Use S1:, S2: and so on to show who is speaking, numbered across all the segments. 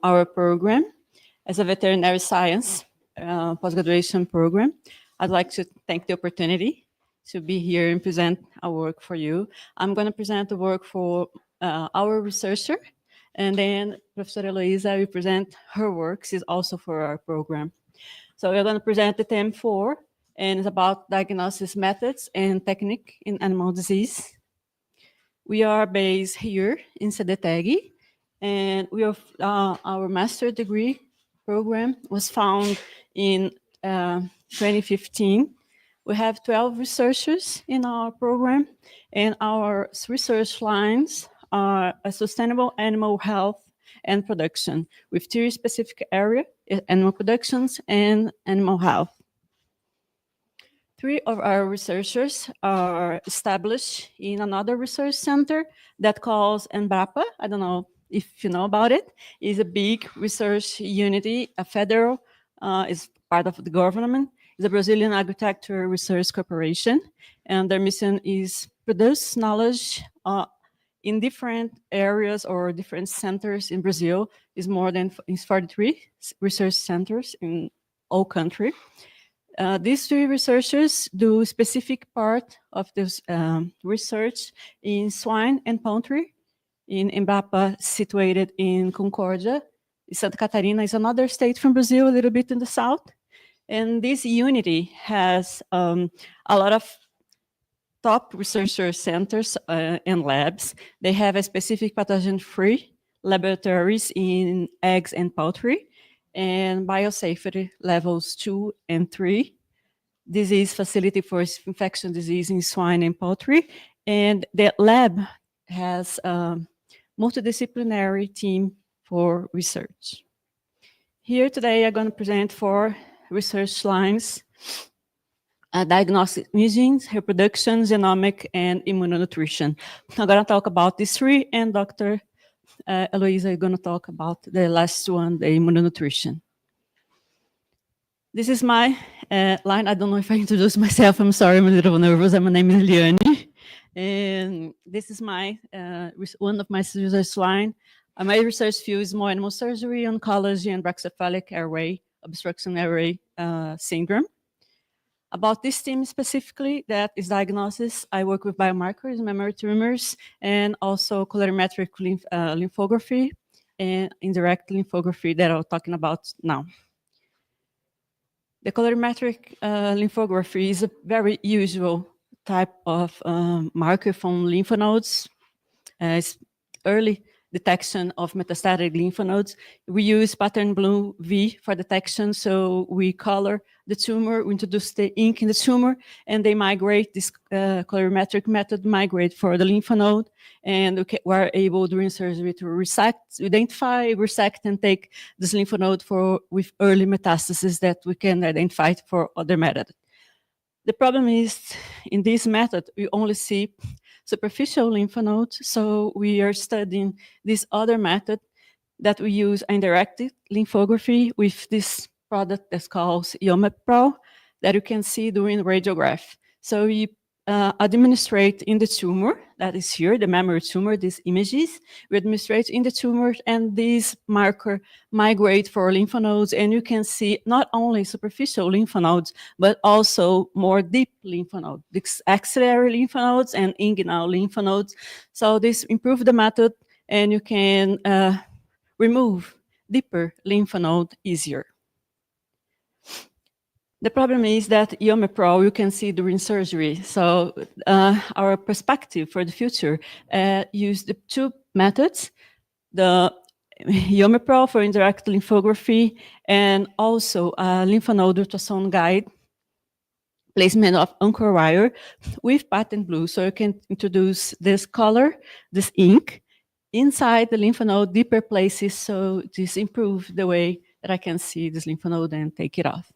S1: our program as a veterinary science post-graduation program. I'd like to thank the opportunity to be here and present our work for you. I'm going to present the work for our researcher, and then Professor Eloisa will present her work. She's also for our program. So we're going to present the theme 4, and it's about diagnosis methods and technique in animal disease. We are based here in CDTEG, and we are, our master degree program was founded in 2015. We have 12 researchers in our program, and our research lines are a sustainable animal health and production, with 3 specific areas: animal productions and animal health. 3 of our researchers are established in another research center that calls Embrapa. I don't know if you know about it. It's a big research unity, a federal, is part of the government. It's a Brazilian Agriculture Research Corporation, and their mission is produce knowledge in different areas or different centers in Brazil. It's more than 43 research centers in all country. These 3 researchers do specific part of this research in swine and poultry in Embrapa, situated in Concórdia. Santa Catarina is another state from Brazil, a little bit in the south. And this unity has a lot of top researcher centers and labs. They have a specific pathogen-free laboratories in eggs and poultry, and biosafety levels 2 and 3, disease facility for infection disease in swine and poultry, and the lab has a multidisciplinary team for research. Here today I'm going to present 4 research lines: diagnostic imaging, reproduction, genomic, and immunonutrition. I'm going to talk about these 3, and Dr. Eloisa is going to talk about the last one, the immunonutrition. This is my line. I don't know if I introduced myself. I'm sorry, I'm a little nervous. My name is Eliane. And this is my one of my research line. My research field is more animal surgery, oncology, and brachycephalic airway obstruction airway syndrome. About this team specifically, that is diagnosis, I work with biomarkers, memory tumors, and also colorimetric lymphography and indirect lymphography that I'm talking about now. The colorimetric lymphography is a very usual type of marker from lymph nodes. It's early detection of metastatic lymph nodes. We use pattern blue V for detection, so we color the tumor, we introduce the ink in the tumor, and they migrate, this colorimetric method migrate for the lymph node, and we're able during surgery to resect, identify, resect, and take this lymph node with early metastasis that we can identify for other methods. The problem is, in this method, we only see superficial lymph nodes, so we are studying this other method that we use indirect lymphography with this product that's called UNICENTRO that you can see during radiograph. So we administrate in the tumor, that is here, the memory tumor, these images. We administrate in the tumor, and these marker migrate for lymph nodes, and you can see not only superficial lymph nodes, but also more deep lymph nodes, these axillary lymph nodes and inguinal lymph nodes. So this improves the method, and you can remove deeper lymph node easier. The problem is that UNICENTRO you can see during surgery. So our perspective for the future use the 2 methods, the UNICENTRO for indirect lymphography and also a lymph node ultrasound guide placement of anchor wire with pattern blue. So you can introduce this color, this ink, inside the lymph node, deeper places, so this improves the way that I can see this lymph node and take it off.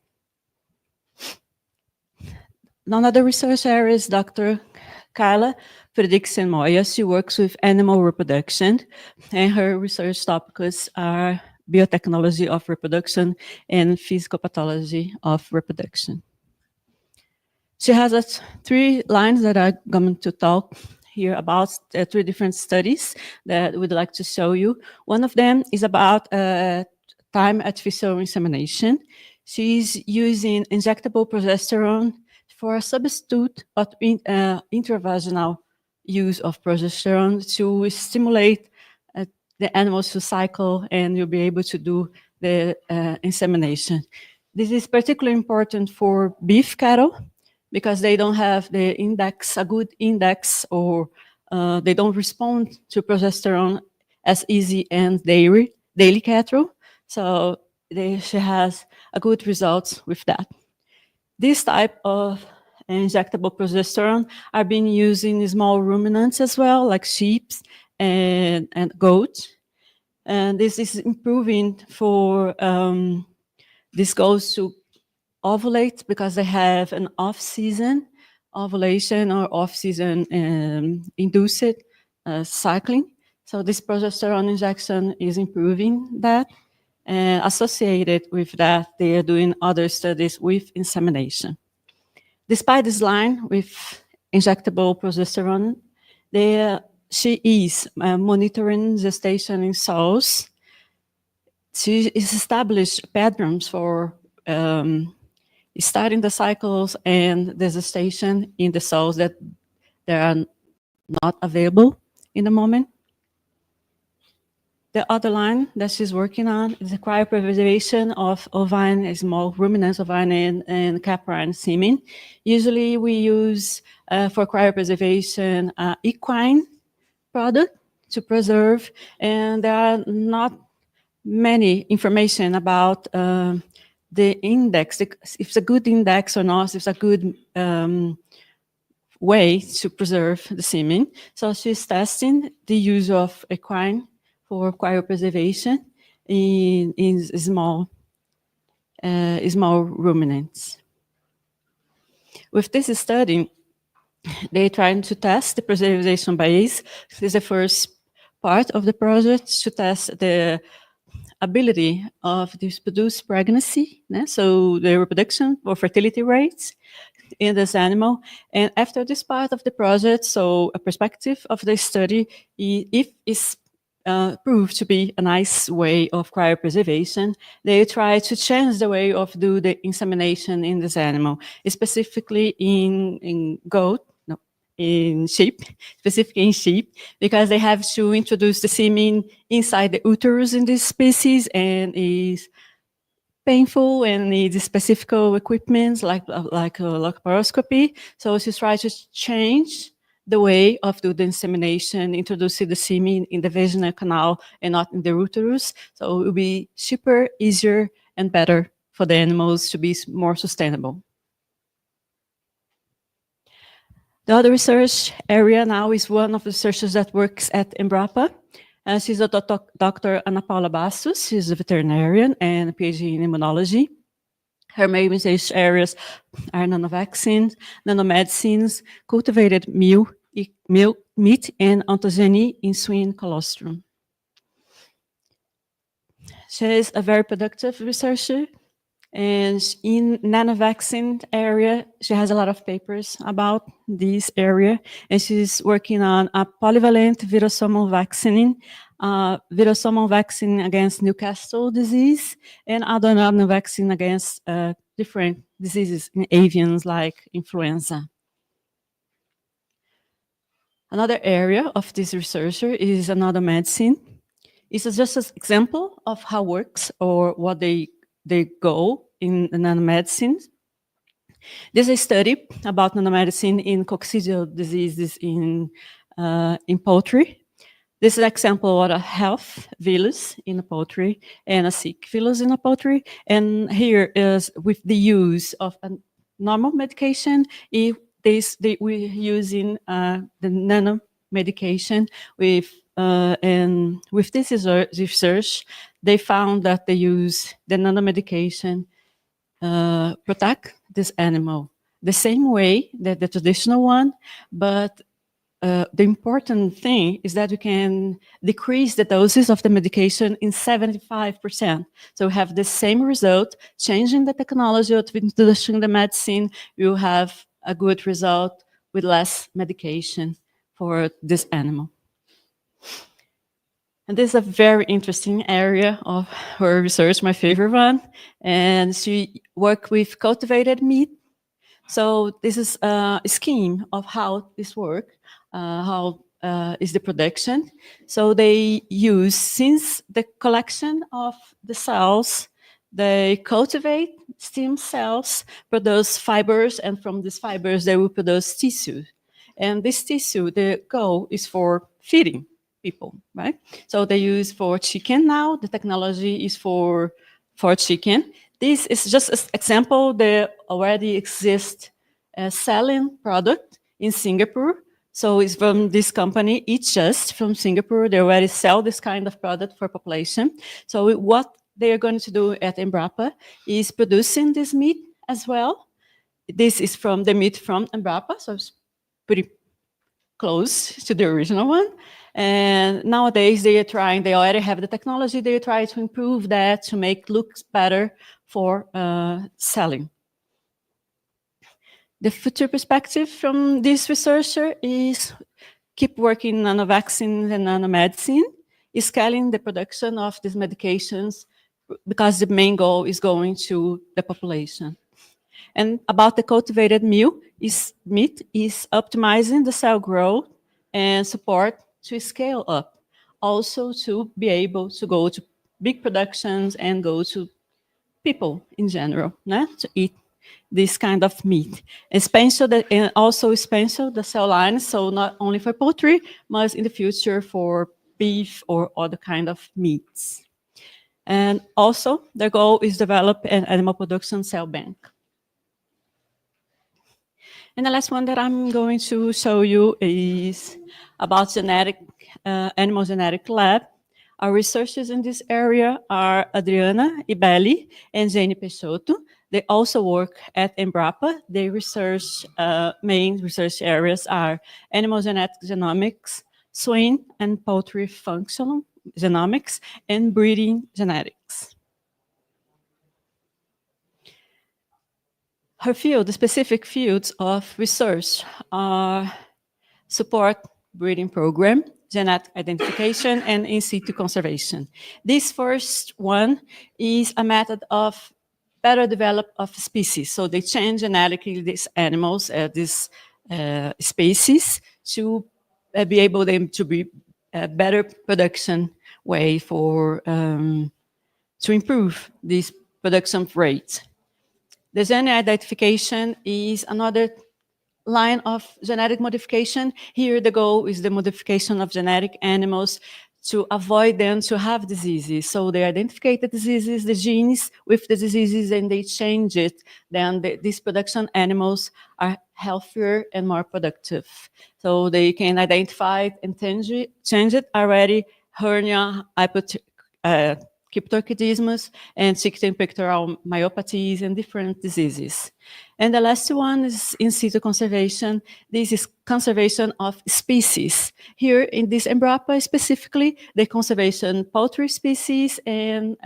S1: Another research area is Dr. Carla Fredriksen Moya. She works with animal reproduction, and her research topics are biotechnology of reproduction and physical pathology of reproduction. She has 3 lines that I'm going to talk here about 3 different studies that we'd like to show you. One of them is about time artificial insemination. She's using injectable progesterone for a substitute of intravaginal use of progesterone to stimulate the animals to cycle, and you'll be able to do the insemination. This is particularly important for beef cattle because they don't have the index, a good index, or they don't respond to progesterone as easy as daily cattle. So she has a good results with that. This type of injectable progesterone are being used in small ruminants as well, like sheep and goats. And this is improving for this goes to ovulate because they have an off-season ovulation or off-season induced cycling. So this progesterone injection is improving that. And associated with that, they are doing other studies with insemination. Despite this line with injectable progesterone, she is monitoring gestation in sows. She has established patterns for starting the cycles and the gestation in the sows that they are not available in the moment. The other line that she's working on is the cryopreservation of ovine, small ruminants, ovine and caprine semen. Usually we use for cryopreservation equine product to preserve, and there are not many information about the index, if it's a good index or not, if it's a good way to preserve the semen. So she's testing the use of equine for cryopreservation in small ruminants. With this study, they're trying to test the preservation bias. This is the first part of the project, to test the ability of this produce pregnancy, so the reproduction or fertility rates in this animal. And after this part of the project, so a perspective of the study, if it's proved to be a nice way of cryopreservation, they try to change the way of do the insemination in this animal, specifically in goat, no, in sheep, specifically in sheep, because they have to introduce the semen inside the uterus in this species, and is painful and needs specific equipment like laparoscopy. So she's trying to change the way of doing the insemination, introducing the semen in the vaginal canal and not in the uterus. So it will be cheaper, easier, and better for the animals to be more sustainable. The other research area now is one of the researchers that works at Embrapa. She's a Dr. Ana Paula Bastos. She's a veterinarian and a PhD in immunology. Her main research areas are nanovaccines, nanomedicines, cultivated milk, meat, and ontogeny in swine colostrum. She is a very productive researcher, and in nanovaccine area, she has a lot of papers about this area, and she's working on a polyvalent virosomal vaccine against Newcastle disease, and other nanovaccine against different diseases in avians like influenza. Another area of this researcher is another medicine. It's just an example of how it works or what they go in nanomedicine. There's a study about nanomedicine in coccidial diseases in poultry. This is an example of a health villus in a poultry and a sick villus in a poultry. And here is with the use of a normal medication, we're using the nano medication and with this research, they found that they use the nanomedication protect this animal the same way that the traditional one, but the important thing is that we can decrease the doses of the medication in 75%. So we have the same result, changing the technology of introducing the medicine, you have a good result with less medication for this animal. And this is a very interesting area of her research, my favorite one. And she worked with cultivated meat. So this is a scheme of how this works, how is the production. So they use, since the collection of the cells, they cultivate stem cells, produce fibers, and from these fibers they will produce tissue. And this tissue, the goal is for feeding people, right? So they use for chicken now. The technology is for chicken. This is just an example. There already exists a selling product in Singapore. So it's from this company, Eat Just from Singapore. They already sell this kind of product for population. So what they are going to do at Embrapa is producing this meat as well. This is from the meat from Embrapa, so it's pretty close to the original one. And nowadays they already have the technology, they try to improve that to make looks better for selling. The future perspective from this researcher is keep working nanovaccines and nanomedicine, scaling the production of these medications because the main goal is going to the population. And about the cultivated meat is optimizing the cell growth and support to scale up. Also to be able to go to big productions and go to people in general, to eat this kind of meat. And also expand the cell lines, so not only for poultry, but in the future for beef or other kind of meats. And also, their goal is develop an animal production cell bank. And the last one that I'm going to show you is about animal genetic lab. Our researchers in this area are Adriana Ibelli and Jane Peixoto. They also work at Embrapa. Their main research areas are animal genetic genomics, swine and poultry functional genomics, and breeding genetics. Her field, the specific fields of research are support breeding program, genetic identification, and in situ conservation. This first one is a method of better develop of species. So they change genetically these animals, these species, to be able them to be a better production way for to improve this production rate. The gene identification is another line of genetic modification. Here the goal is the modification of genetic animals to avoid them to have diseases. So they identify the diseases, the genes with the diseases, and they change it. Then these production animals are healthier and more productive. So they can identify and change it already, hernia, cryptorchidismus, and chicken pectoral myopathies and different diseases. And the last one is in situ conservation. This is conservation of species. Here in this Embrapa specifically, the conservation poultry species and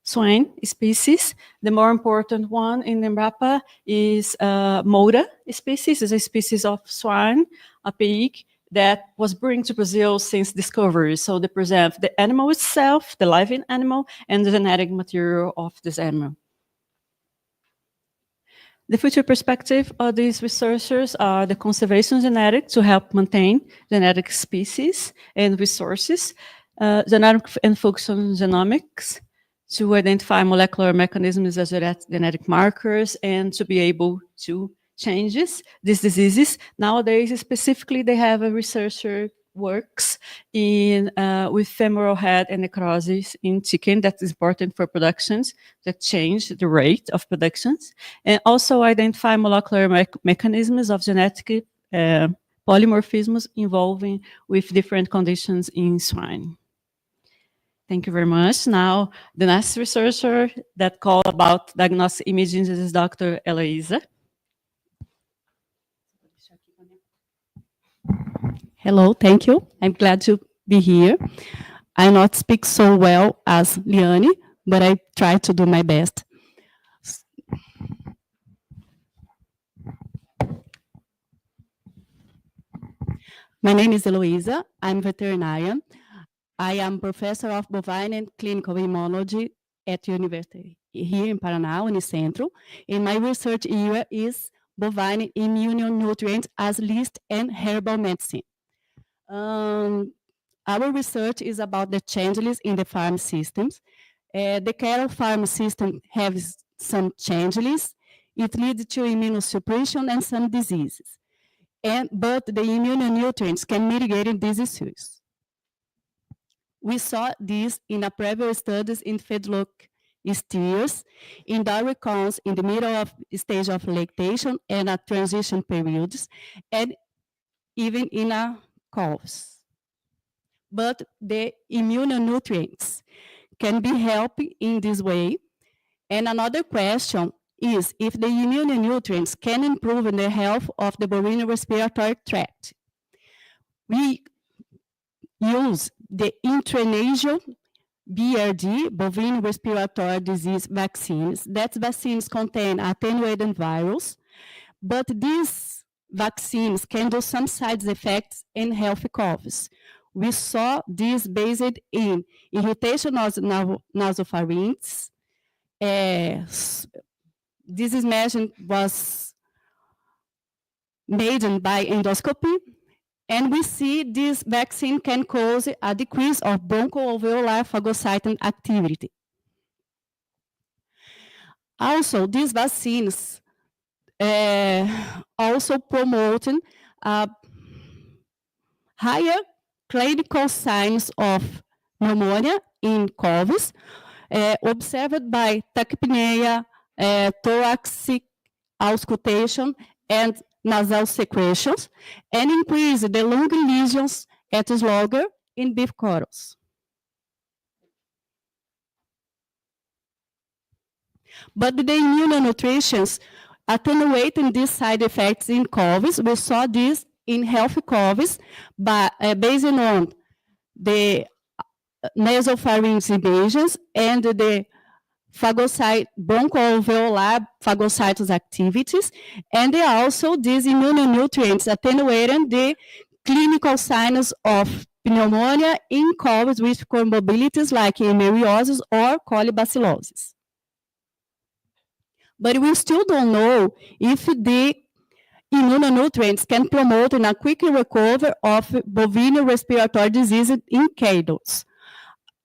S1: swine species. The more important one in Embrapa is Moura species. It's a species of swine, a pig, that was brought to Brazil since discovery. So they preserve the animal itself, the living animal, and the genetic material of this animal. The future perspective of these researchers are the conservation genetics to help maintain genetic species and resources, genetic and functional genomics to identify molecular mechanisms as genetic markers and to be able to changes these diseases. Nowadays, specifically, they have a researcher works in with femoral head and necrosis in chicken. That is important for productions that change the rate of productions, and also identify molecular mechanisms of genetic polymorphisms involving with different conditions in swine. Thank you very much. Now, the next researcher that called about diagnostic imaging is Dr. Eloisa.
S2: Hello, thank you. I'm glad to be here. I not speak so well as Liane, but I try to do my best. My name is Eloisa. I'm veterinarian. I am professor of bovine and clinical immunology at university here in Paraná, UNICENTro. And my research area is bovine immunonutrients as list and herbal medicine. Our research is about the changes in the farm systems. The cattle farm system has some changes. It leads to immunosuppression and some diseases. But the immunonutrients can mitigate these issues. We saw this in a previous studies in feedlot steers, in dairy cows in the middle of stage of lactation and at transition periods, and even in a calves. But the immunonutrients can be helped in this way. And another question is if the immunonutrients can improve the health of the bovine respiratory tract. We use the intranasal BRD, bovine respiratory disease vaccines. That vaccines contain attenuated virus, but these vaccines can do some side effects in healthy calves. We saw this based in irritation of nasopharynx. This imagine was made by endoscopy, and we see this vaccine can cause a decrease of bronchoalveolar phagocytin activity. Also, these vaccines also promote higher clinical signs of pneumonia in calves, observed by tachypnea, thoracic auscultation, and nasal secretions, and increase the lung lesions at slaughter in beef cottles. But the immunonutrients attenuating these side effects in calves. We saw this in healthy calves, but based on the nasopharynx invasions and the bronchoalveolar phagocytus activities, and also these immunonutrients attenuating the clinical signs of pneumonia in calves with comorbidities like emeriosis or colibacillosis. But we still don't know if the immunonutrients can promote a quick recovery of bovine respiratory disease in cattle.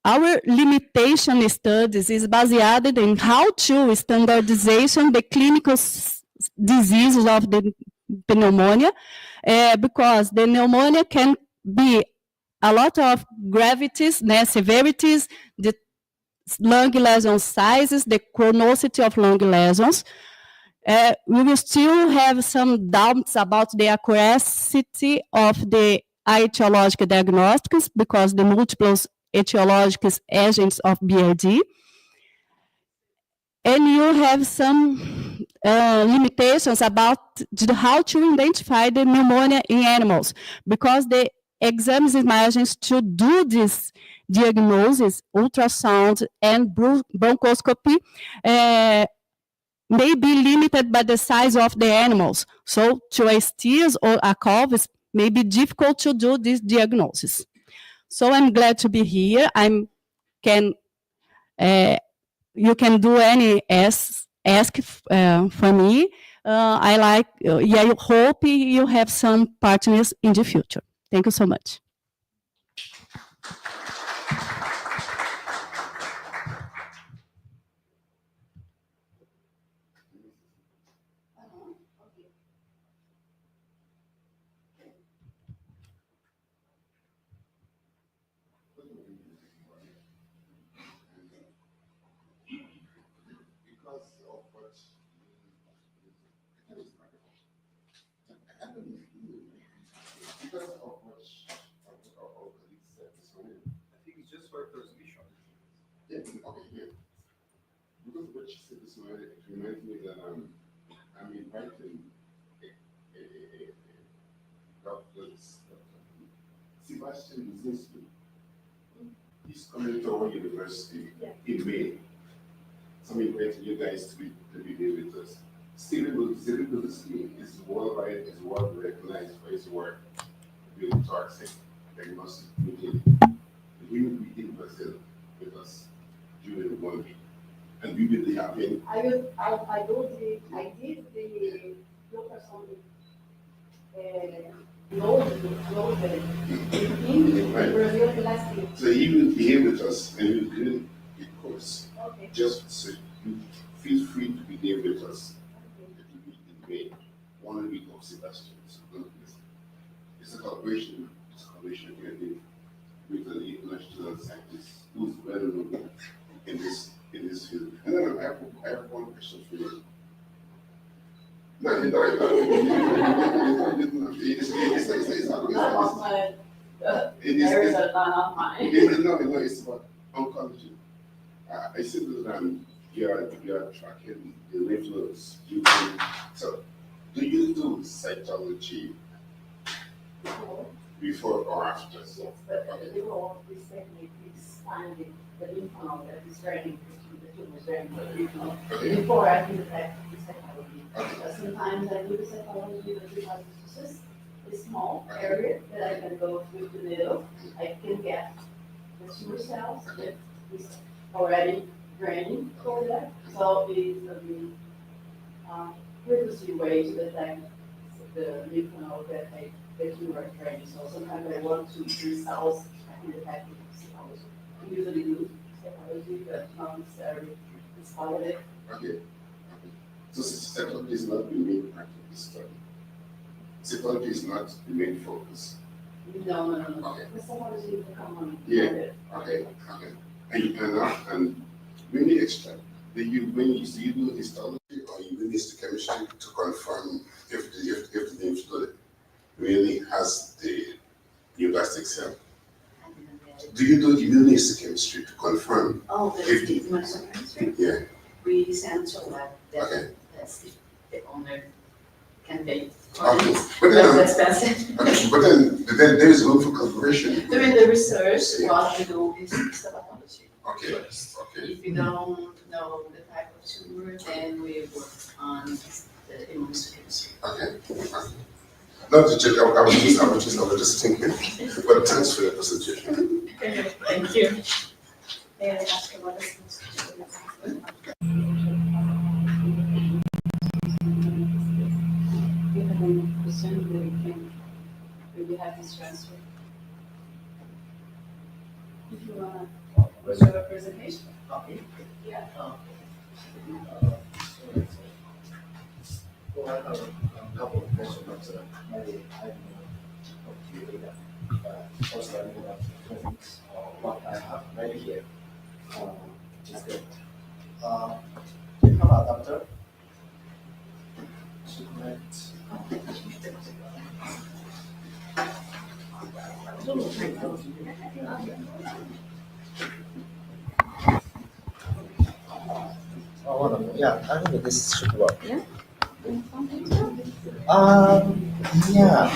S2: Our limitation studies is based in how to standardization the clinical diseases of the pneumonia, because the pneumonia can be a lot of gravities, severities, the lung lesion sizes, the chronicity of lung lesions. We will still have some doubts about the accuracy of the etiological diagnostics because the multiple etiological agents of BRD. And you have some limitations about how to identify the pneumonia in animals, because the exams images to do this diagnosis, ultrasound and bronchoscopy, may be limited by the size of the animals. So to a steers or a calves may be difficult to do this diagnosis. So I'm glad to be here. You can do any ask for me. I hope you have some partners in the future. Thank you so much.
S3: Because of what you said this morning, it reminds me that I'm inviting Dr. Sebastian Luzinski. He's coming to our university in May. So I'm inviting you guys to be there with us. Stephen Luzinski is worldwide, is world recognized for his work with toxic diagnostic routine. He will be in Brazil with us during 1 week. And we will be having.
S2: I did the ultrasound in Brazil last year.
S3: So he will be here with us and we will do a course.
S2: Okay.
S3: Just so you feel free to be there with us. It will be in May, 1 week of Sebastian. So it's a collaboration. It's a collaboration with an international scientist who's well known in this field. And then I have one question for you. No, it's about oncology. I said that you are tracking the lymph nodes. So, do you do cytology before or after?
S2: Yes, but the role is technically finding the lymph node that is very important, the tumor is very important.
S3: Okay.
S2: Before I do that, the cytology.
S3: Okay.
S2: Sometimes I do the cytology with the just a small area that I can go through the needle. I can get the tumor cells that is already draining for that. So it is a previously way to detect the lymph node that you are draining. So sometimes I want to use cells, I can detect the cells. We usually do cytology, but not necessarily it's part of it.
S3: Okay. So cytology is not the main part of the study. Cytology is not the main focus.
S2: No.
S3: Okay.
S2: The cytology is the common.
S3: Yeah. Okay. And when you extract, when you do histology or you do histochemistry to confirm if the lymph node really has the neoplastic cell. Do you do immunohistochemistry to confirm?
S4: Oh,
S3: if
S4: the immunohistochemistry?
S3: Yeah.
S4: We send to lab that,
S3: Okay.
S4: that's the owner can pay.
S3: Okay. But then,
S4: That's expensive.
S3: okay. But then there is room for collaboration.
S4: During the research,
S3: Yeah.
S4: what we do is histopathology
S3: Okay.
S4: first.
S3: Okay.
S4: If we don't know the type of tumor, then we work on the immunohistochemistry.
S3: Okay. Not to check, I was just thinking. But thanks for your presentation.
S4: Okay, thank you. May I ask what is
S2: You have any question that we can maybe have this transfer? If you wanna, was your presentation?
S4: Okay.
S2: Yeah.
S5: Well, I have a couple of questions, but maybe I can talk to you later. First, I will have questions. What I have right here is that do you have an adapter to connect? Oh, wonderful. Yeah, I think this should work.
S2: Yeah.
S5: Yeah.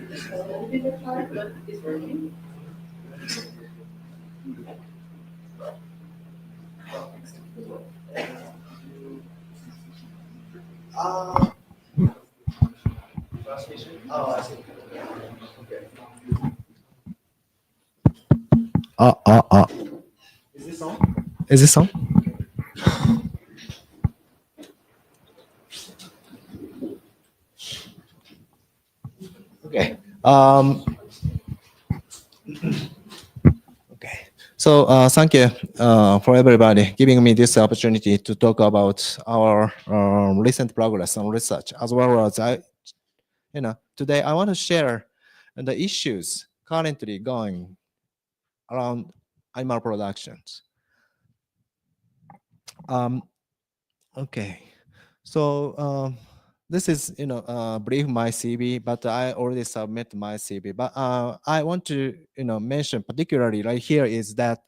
S2: It's a little bit apart, but it's working.
S5: Transmission? Oh, I see. Okay. Is this on? Is this on? Okay. Okay. So thank you for everybody giving me this opportunity to talk about our recent progress on research, as well as today I want to share the issues currently going around animal productions. Okay. So this is, brief my CV, but I already submit my CV. But I want to, mention particularly right here is that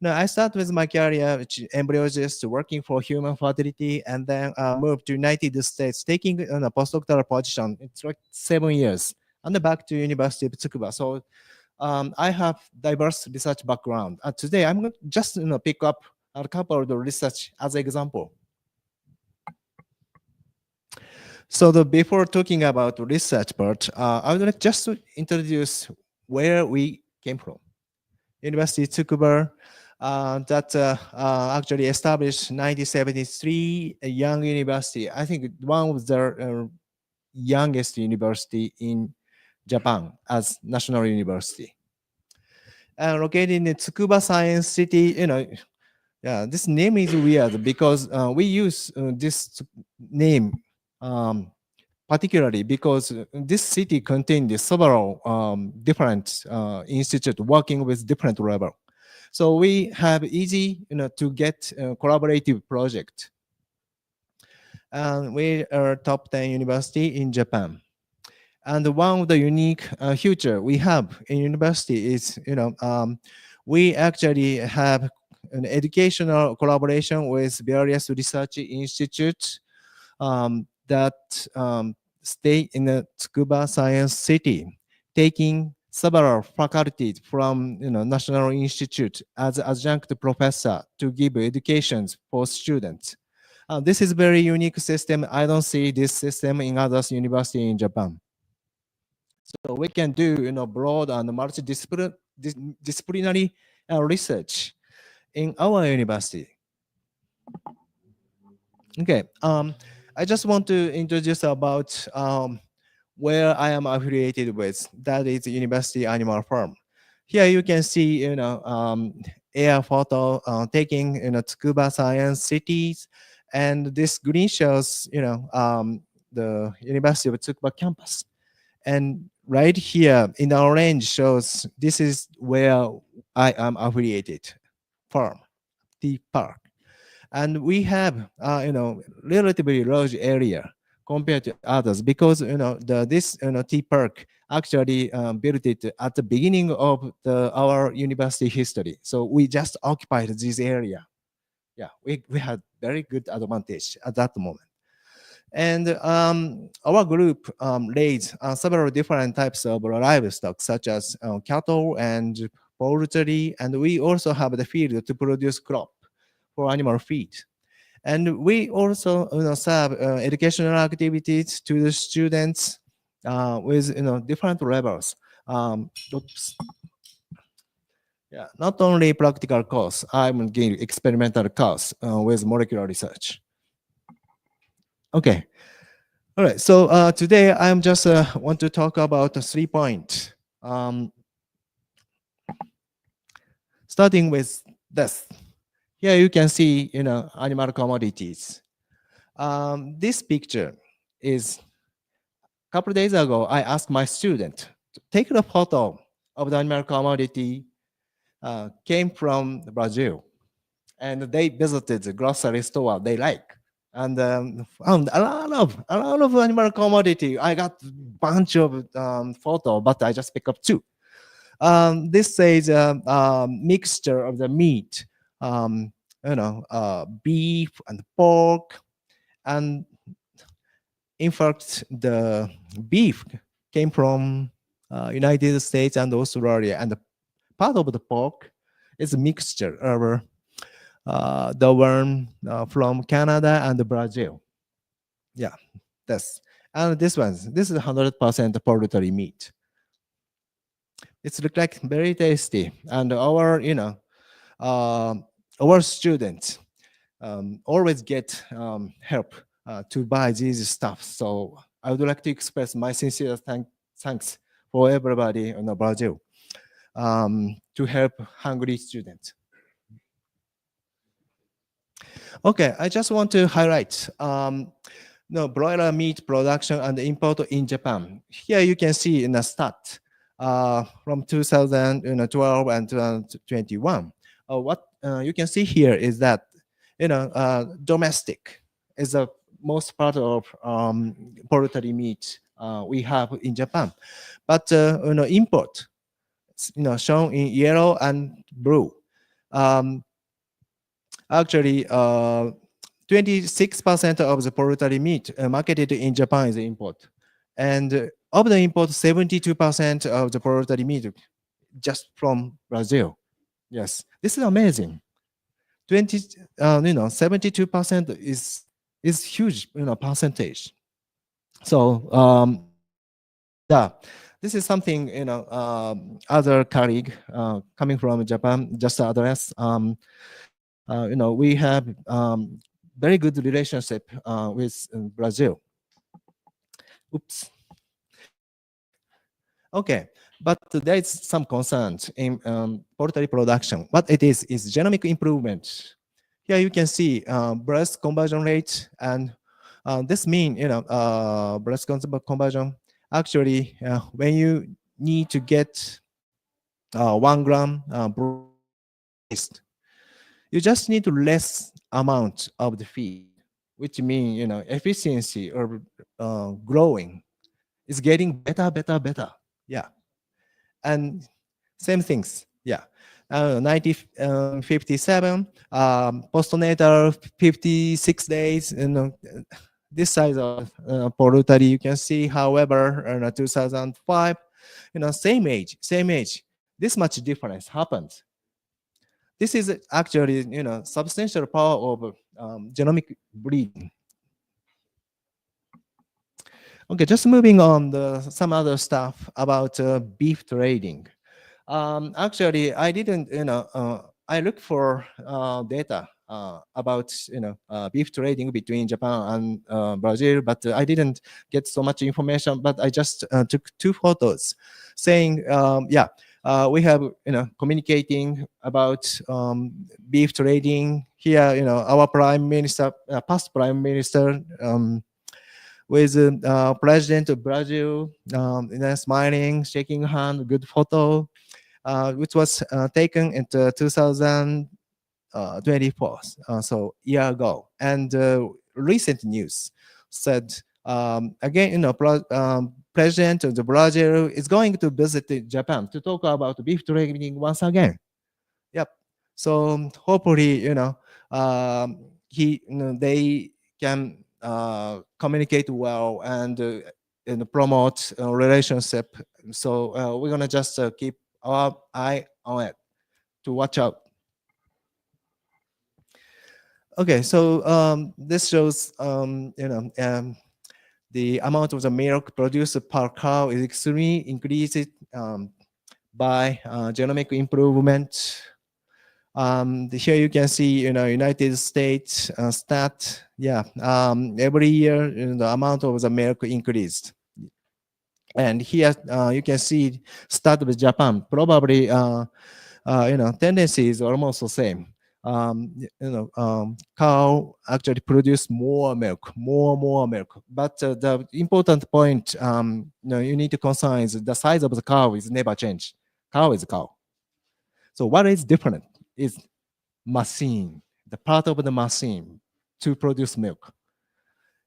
S5: I start with my career, which embryologist working for human fertility, and then moved to United States, taking a postdoctoral position. It's like 7 years, and then back to University of Tsukuba. So I have diverse research background. Today, I'm going to just pick up a couple of the research as example. So before talking about research part, I would like just to introduce where we came from. University Tsukuba, that actually established 1973, a young university. I think one of the youngest university in Japan as national university. Located in the Tsukuba Science City, yeah, this name is weird because we use this name particularly because this city contained several different institutes working with different level. So we have easy, to get a collaborative project. And we are top 10 university in Japan. And one of the unique feature we have in university is, we actually have an educational collaboration with various research institutes that stay in the Tsukuba Science City, taking several faculties from National Institute as adjunct professor to give educations for students. This is very unique system. I don't see this system in other universities in Japan. So we can do broad and multidisciplinary research in our university. Okay, I just want to introduce about where I am affiliated with. That is University Animal Farm. Here you can see, air photo taking Tsukuba Science Cities, and this green shows, the University of Tsukuba campus. And right here in the orange shows this is where I am affiliated, farm, the park. And we have, relatively large area compared to others because, this, tea park actually built it at the beginning of our university history. So we just occupied this area. Yeah, we had very good advantage at that moment. And our group raised several different types of livestock, such as cattle and poultry, and we also have the field to produce crop for animal feed. And we also serve educational activities to the students with different levels. Oops. Yeah, not only practical course, I'm giving experimental course with molecular research. Okay. All right. So today I'm just want to talk about 3 points. Starting with this. Here you can see, animal commodities. This picture is a couple of days ago. I asked my student to take a photo of the animal commodity came from Brazil, and they visited the grocery store they like, and found a lot of animal commodity. I got a bunch of photo, but I just pick up 2. This says mixture of the meat, beef and pork, and in fact, the beef came from United States and Australia, and the part of the pork is a mixture of the one from Canada and Brazil. Yeah, this. And this is 100% poultry meat. It's look like very tasty, and our our students always get help to buy these stuff. So I would like to express my sincere thanks for everybody in Brazil to help hungry students. Okay, I just want to highlight broiler meat production and import in Japan. Here you can see in a stat from 2012 and 2021. What you can see here is that domestic is a most part of poultry meat we have in Japan. But import, shown in yellow and blue. Actually, 26% of the poultry meat marketed in Japan is import. And of the import, 72% of the poultry meat just from Brazil. Yes, this is amazing. 72% is huge, percentage. So yeah, this is something other colleague coming from Japan just address. We have very good relationship with Brazil. Oops. Okay, but there is some concerns in poultry production. What it is genomic improvement. Here you can see breast conversion rate, and this mean breast conversion. Actually, when you need to get 1 gram breast, you just need to less amount of the feed, which means efficiency or growing is getting better. Yeah, and same things. Yeah, 57 postnatal 56 days. This size of poultry you can see. However, in 2005, same age. This much difference happens. This is actually substantial power of genomic breeding. Okay, just moving on some other stuff about beef trading. Actually, I didn't, I looked for data about, beef trading between Japan and Brazil, but I didn't get so much information. But I just took 2 photos, saying, yeah, we have, communicating about beef trading here. Our prime minister, past prime minister. With president of Brazil, smiling, shaking hand, good photo, which was taken in 2024, so year ago. And recent news said again, president of the Brazil is going to visit Japan to talk about beef trading once again. Yep. So hopefully, they can communicate well and promote a relationship. So we're gonna just keep our eye on it to watch out. Okay, so this shows the amount of the milk produced per cow is extremely increased by genomic improvement. Here you can see, United States stat. Yeah, every year the amount of the milk increased. And here you can see start with Japan. Probably, tendency is almost the same. Cow actually produce more milk. But the important point, you need to consider is the size of the cow is never changed. Cow is cow. So what is different is machine, the part of the machine to produce milk.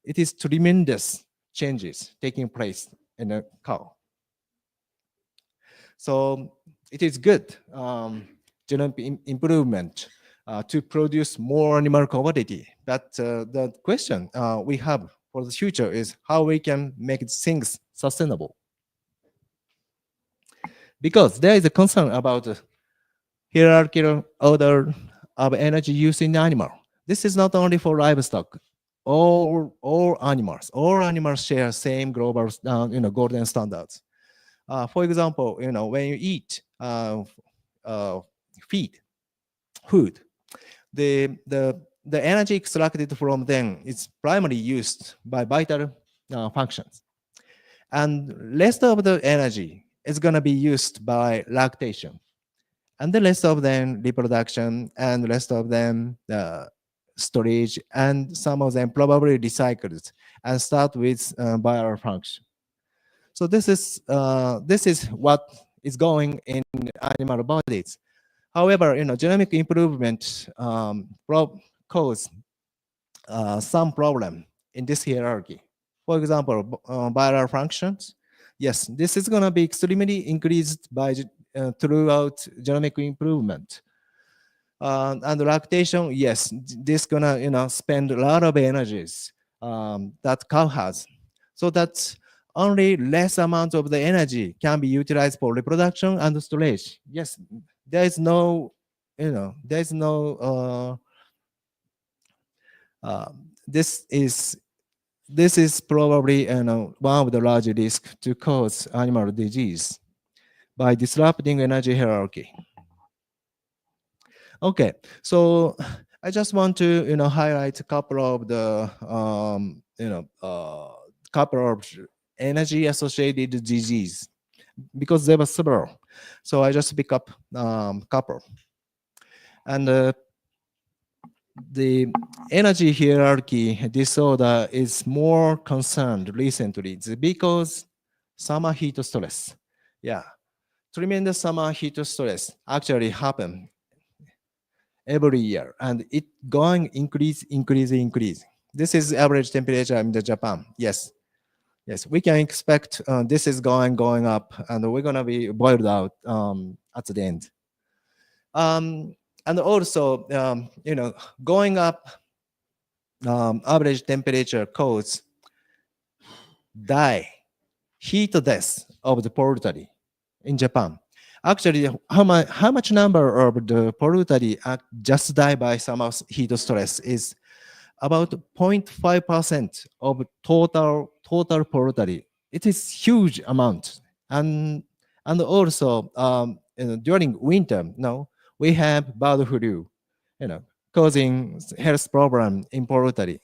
S5: It is tremendous changes taking place in a cow. So it is good genomic improvement to produce more animal commodity. But the question we have for the future is how we can make things sustainable. Because there is a concern about hierarchical order of energy use in animal. This is not only for livestock. All animals share same global, golden standards. For example, when you eat food, the energy extracted from them is primarily used by vital functions, and rest of the energy is going to be used by lactation, and the rest of them reproduction, and the rest of them storage, and some of them probably recycled and start with viral function. So this is what is going in animal bodies. However, genomic improvement cause some problem in this hierarchy. For example, viral functions. Yes, this is going to be extremely increased by throughout genomic improvement. And lactation, yes, this gonna spend a lot of energies that cow has, so that only less amount of the energy can be utilized for reproduction and storage. Yes, there is no, there is no. This is probably one of the large risks to cause animal disease by disrupting energy hierarchy. Okay, so I just want to highlight a couple of the couple of energy associated disease, because there were several. So I just pick up couple. And the energy hierarchy disorder is more concerned recently. It's because summer heat stress. Yeah, tremendous summer heat stress actually happen every year, and it going increase. This is average temperature in the Japan. Yes, we can expect this is going up, and we're gonna be boiled out at the end. And also, going up average temperature causes heat death of the poultry in Japan. Actually, how much number of the poultry just die by summer heat stress is about 0.5% of total poultry. It is huge amount. And also during winter, we have bird flu, causing health problem in poultry.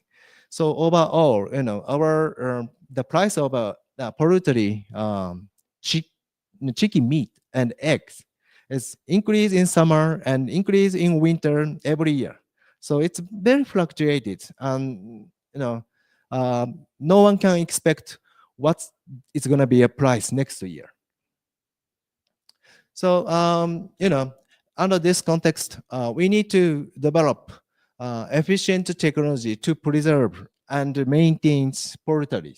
S5: So overall, our the price of poultry chicken meat and eggs is increase in summer and increase in winter every year. So it's very fluctuated, and no one can expect what it's going to be a price next year. So under this context, we need to develop efficient technology to preserve and maintain poultry.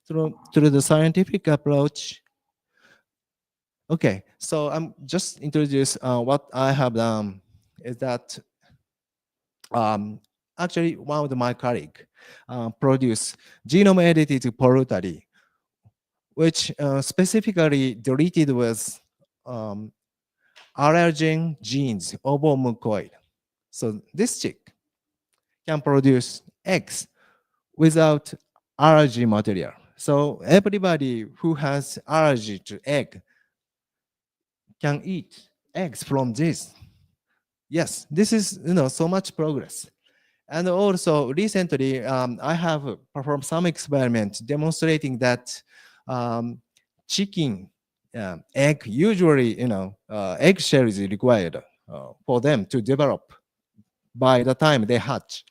S5: Through the scientific approach. Okay, so I'm just introduce what I have done is that actually one of my colleague produced genome edited poultry, which specifically deleted with allergen genes ovomucoid. So this chick can produce eggs without allergy material. So everybody who has allergy to egg can eat eggs from this. Yes, this is so much progress. And also recently, I have performed some experiments demonstrating that chicken egg usually eggshell is required for them to develop by the time they hatch.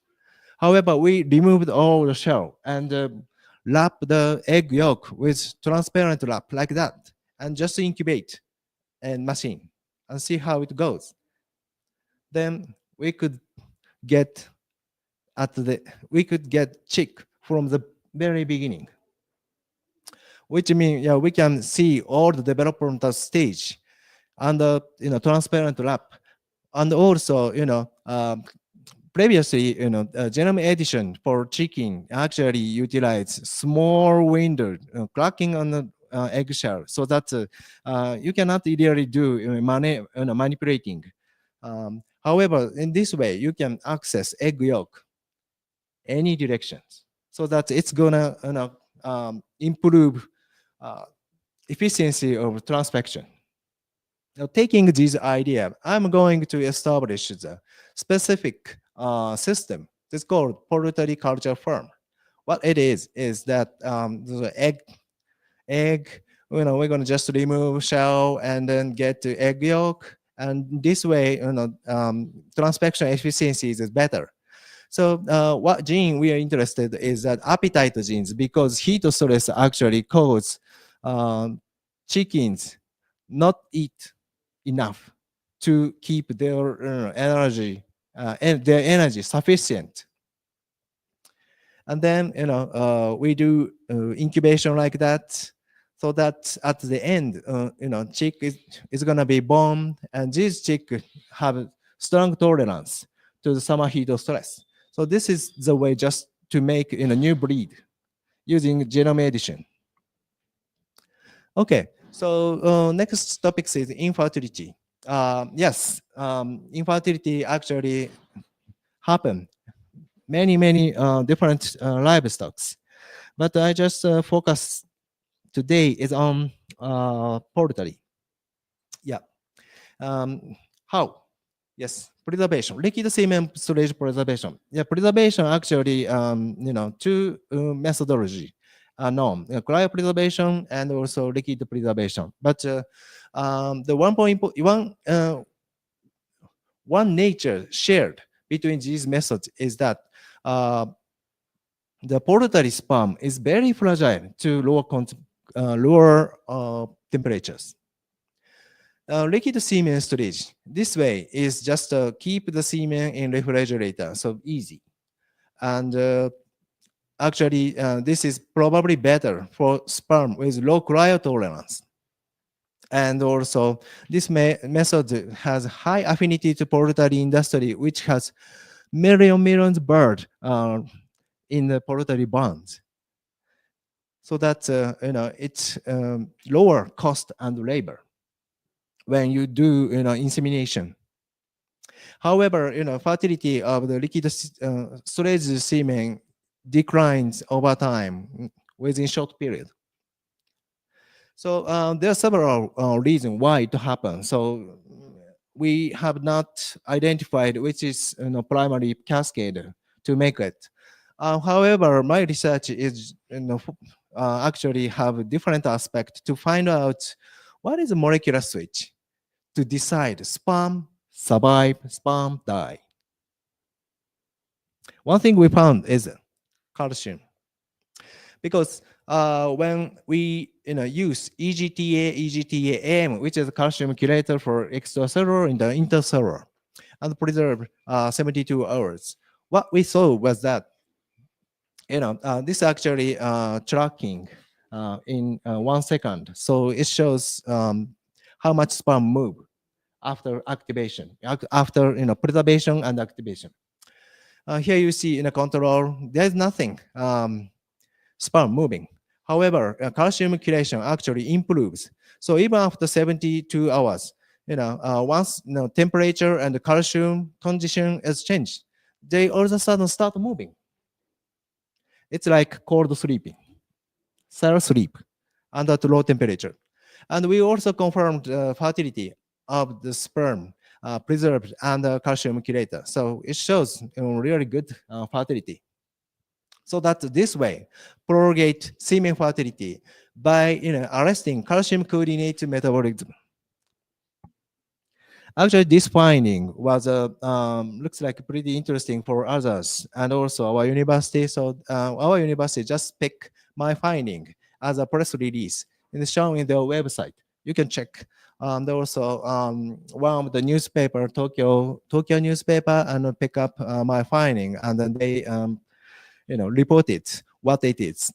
S5: However, we removed all the shell and wrap the egg yolk with transparent wrap like that, and just incubate and machine and see how it goes. Then we could get chick from the very beginning, which means we can see all the developmental stage and transparent wrap, and also previously genome edition for chicken actually utilized small window cracking on the eggshell, so that you cannot really do manipulating. However, in this way, you can access egg yolk any directions, so that it's gonna improve efficiency of transfection. Now, taking this idea, I'm going to establish the specific system. It's called poultry culture farm. What it is that the egg, we're going to just remove shell and then get the egg yolk, and this way, transfection efficiency is better. So what gene we are interested is that appetite genes, because heat stress actually cause chickens not eat enough to keep their energy sufficient. And then, we do incubation like that, so that at the end, chick is gonna be born, and this chick have strong tolerance to the summer heat or stress. So this is the way just to make a new breed using genome edition. Okay, so next topic is infertility. Yes, infertility actually happen many different livestocks, but I just focus today is on poultry. Yeah. How? Yes, preservation, liquid semen storage preservation. Yeah, preservation actually, two methodology are known: cryopreservation and also liquid preservation. But the one nature shared between these methods is that the poultry sperm is very fragile to lower temperatures. Liquid semen storage, this way is just keep the semen in refrigerator, so easy. And actually, this is probably better for sperm with low cryo tolerance. And also, this method has high affinity to poultry industry, which has millions birds in the poultry barns. So that it's lower cost and labor when you do insemination. However, fertility of the liquid storage semen declines over time within short period. So there are several reasons why it happens. So we have not identified which is primary cascade to make it. However, my research is actually have a different aspect to find out what is a molecular switch to decide sperm survive, sperm die. One thing we found is calcium, because when we use EGTA-AM, which is a calcium chelator for extracellular and intercellular, and preserve 72 hours, what we saw was that this actually tracking in 1 second. So it shows how much sperm move after activation, after preservation and activation. Here you see in a control, there's nothing sperm moving. However, calcium chelation actually improves. So even after 72 hours, once temperature and the calcium condition is changed, they all of a sudden start moving. It's like cold sleeping, cell sleep under low temperature. And we also confirmed fertility of the sperm preserved under calcium chelator. So it shows really good fertility. So that this way, prolongate semen fertility by arresting calcium coordinated metabolism. Actually, this finding was looks like pretty interesting for others and also our university. So our university just picked my finding as a press release and it's shown in their website. You can check. There also one of the newspaper, Tokyo newspaper, and pick up my finding, and then they reported what it is.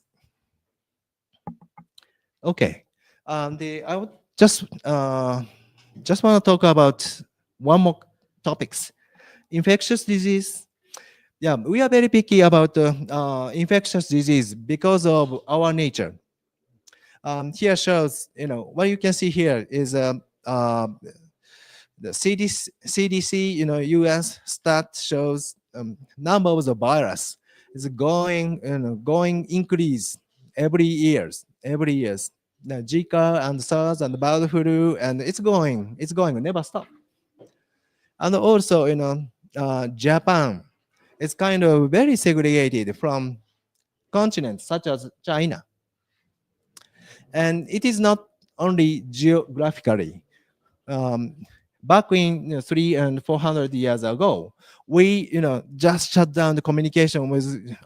S5: Okay, I would just want to talk about one more topics, infectious disease. Yeah, we are very picky about infectious disease because of our nature. Here shows, what you can see here is the CDC, US stat shows number of the virus is going increase every years. The Zika and SARS and bird flu, and it's going, never stop. And also, Japan is kind of very segregated from continents such as China. And it is not only geographically. Back in 300 and 400 years ago, we just shut down the communication with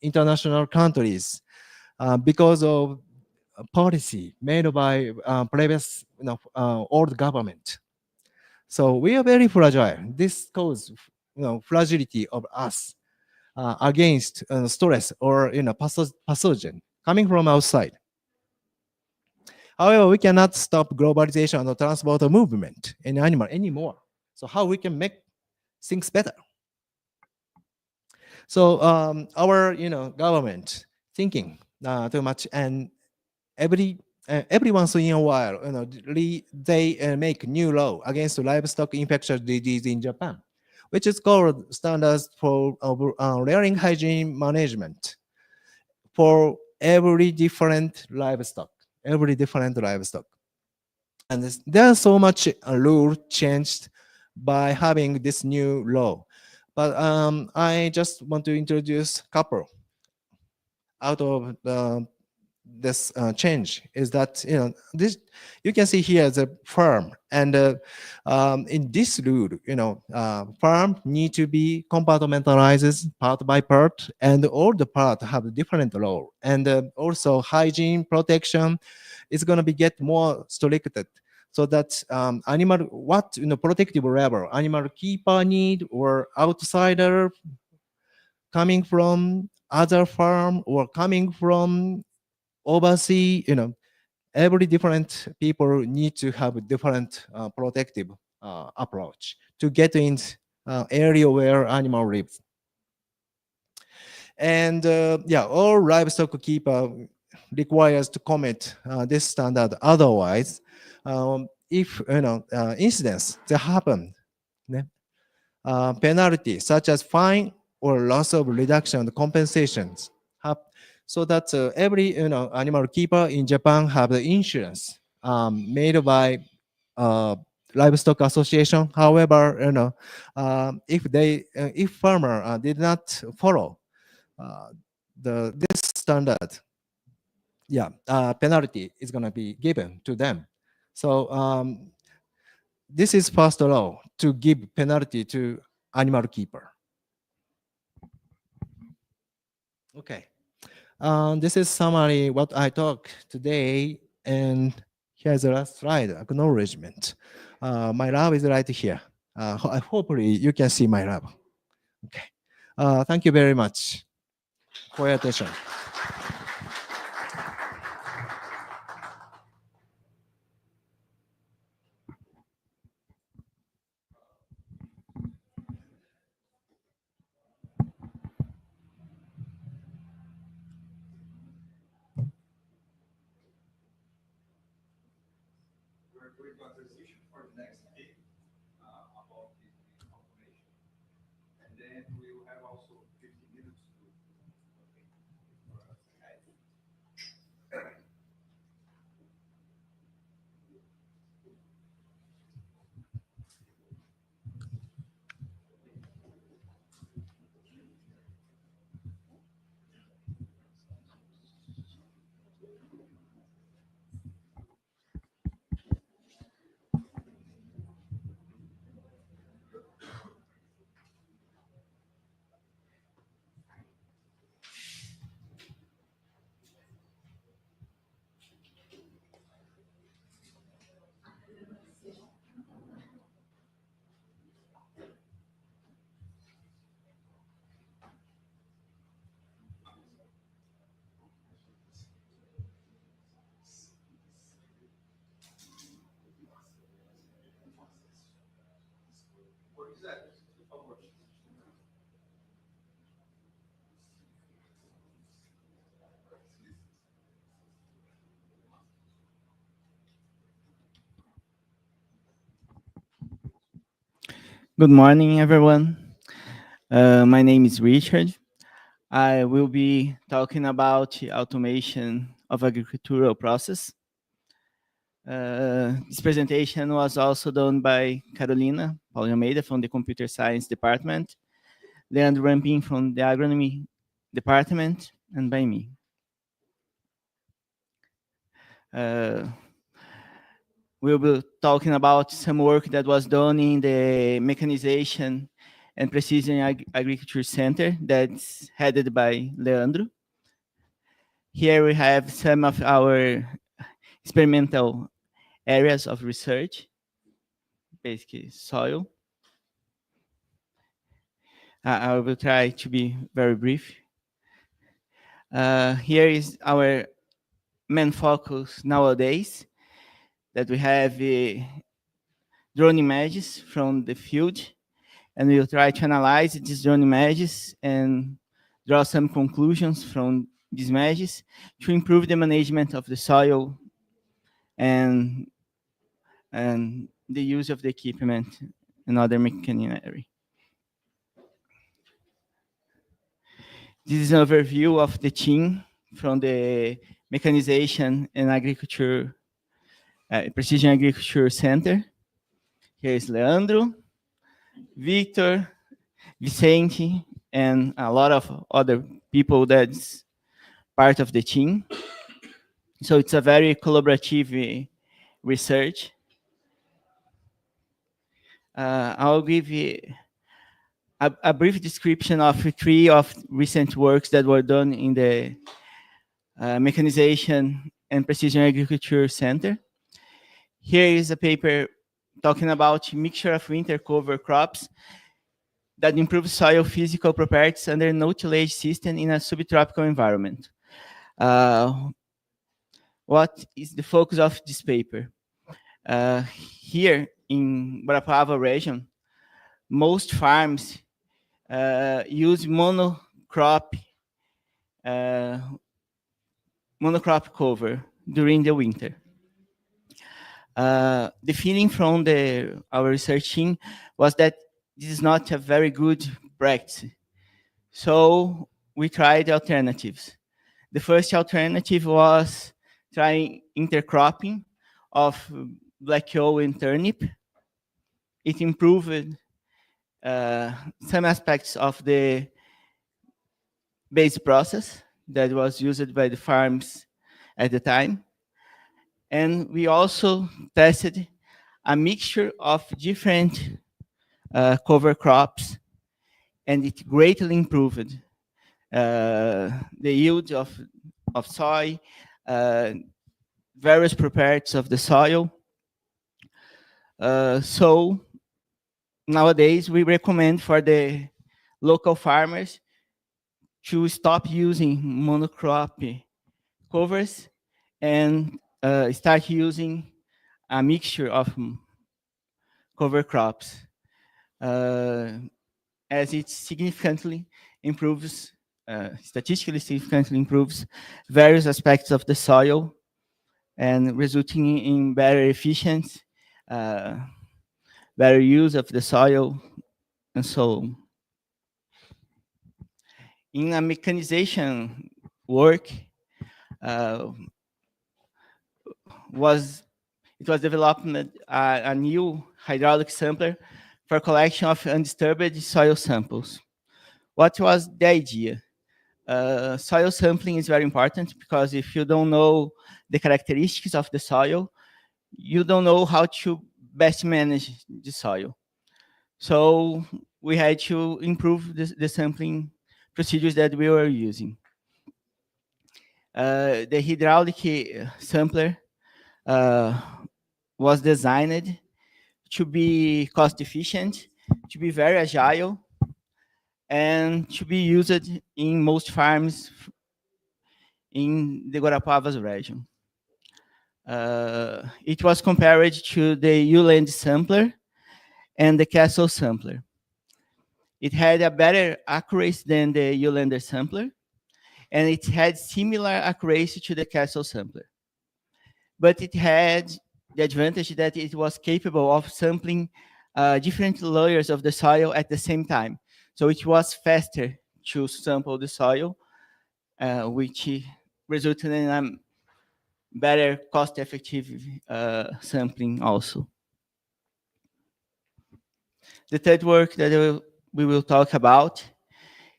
S5: international countries because of a policy made by previous old government. So we are very fragile. This causes fragility of us. against stress or pathogen coming from outside. However, we cannot stop globalization and transport movement in animal anymore. So how we can make things better? So our government thinking too much, and every once in a while, they make new law against livestock infectious disease in Japan, which is called standards for rearing hygiene management for every different livestock. And there's so much rule changed by having this new law. But I just want to introduce a couple out of this change is that this you can see here the farm, and in this rule farm need to be compartmentalized part by part, and all the part have a different role, and also hygiene protection is going to be get more stricted, so that animal what protective level animal keeper need or outsider coming from other farm or coming from overseas, every different people need to have a different protective approach to get in area where animal lives. And all livestock keeper requires to commit this standard. Otherwise, if incidents that happen, penalty such as fine or loss of reduction and compensations so that every animal keeper in Japan have the insurance made by livestock association. However, if farmer did not follow this standard, penalty is going to be given to them. So this is first law to give penalty to animal keeper. Okay. This is summary what I talk today, and here's the last slide, acknowledgement. My lab is right here. Hopefully you can see my lab. Okay. Thank you very much for your attention.
S6: We're going to transition for the next speak about the information, and then we will have also 50 minutes to for us.
S7: Good morning, everyone. My name is Richard. I will be talking about automation of agricultural process. This presentation was also done by Carolina Paulo Almeida from the Computer Science Department, Leandro Rampin from the Agronomy Department, and by me. We'll be talking about some work that was done in the Mechanization and Precision Agriculture Center that's headed by Leandro. Here we have some of our experimental areas of research, basically soil. I will try to be very brief. Here is our main focus nowadays, that we have drone images from the field, and we'll try to analyze these drone images and draw some conclusions from these images to improve the management of the soil and the use of the equipment and other machinery. This is an overview of the team from the Mechanization and Agriculture, Precision Agriculture Center. Here is Leandro, Victor, Vicente, and a lot of other people that's part of the team. So it's a very collaborative research. I'll give you a brief description of 3 of recent works that were done in the Mechanization and Precision Agriculture Center. Here is a paper talking about mixture of winter cover crops that improves soil physical properties under no-tillage system in a subtropical environment. What is the focus of this paper? Here in Guarapava region, most farms use monocrop cover during the winter. The feeling from our research team was that this is not a very good practice. So we tried alternatives. The first alternative was trying intercropping of black oil and turnip. It improved some aspects of the base process that was used by the farms at the time. And we also tested a mixture of different cover crops, and it greatly improved the yield of soy, various properties of the soil. So nowadays we recommend for the local farmers to stop using monocrop covers and start using a mixture of cover crops, as it significantly improves, statistically significantly improves various aspects of the soil and resulting in better efficiency, better use of the soil, and so on. In a mechanization work, it was developed a new hydraulic sampler for collection of undisturbed soil samples. What was the idea? Soil sampling is very important because if you don't know the characteristics of the soil, you don't know how to best manage the soil. So we had to improve the sampling procedures that we were using. The hydraulic sampler was designed to be cost efficient, to be very agile, and to be used in most farms in the Guarapavas region. It was compared to the Uland sampler and the Castle sampler. It had a better accuracy than the Ulander sampler, and it had similar accuracy to the Castle sampler. But it had the advantage that it was capable of sampling different layers of the soil at the same time. So it was faster to sample the soil, which resulted in a better cost-effective sampling also. The third work that we will talk about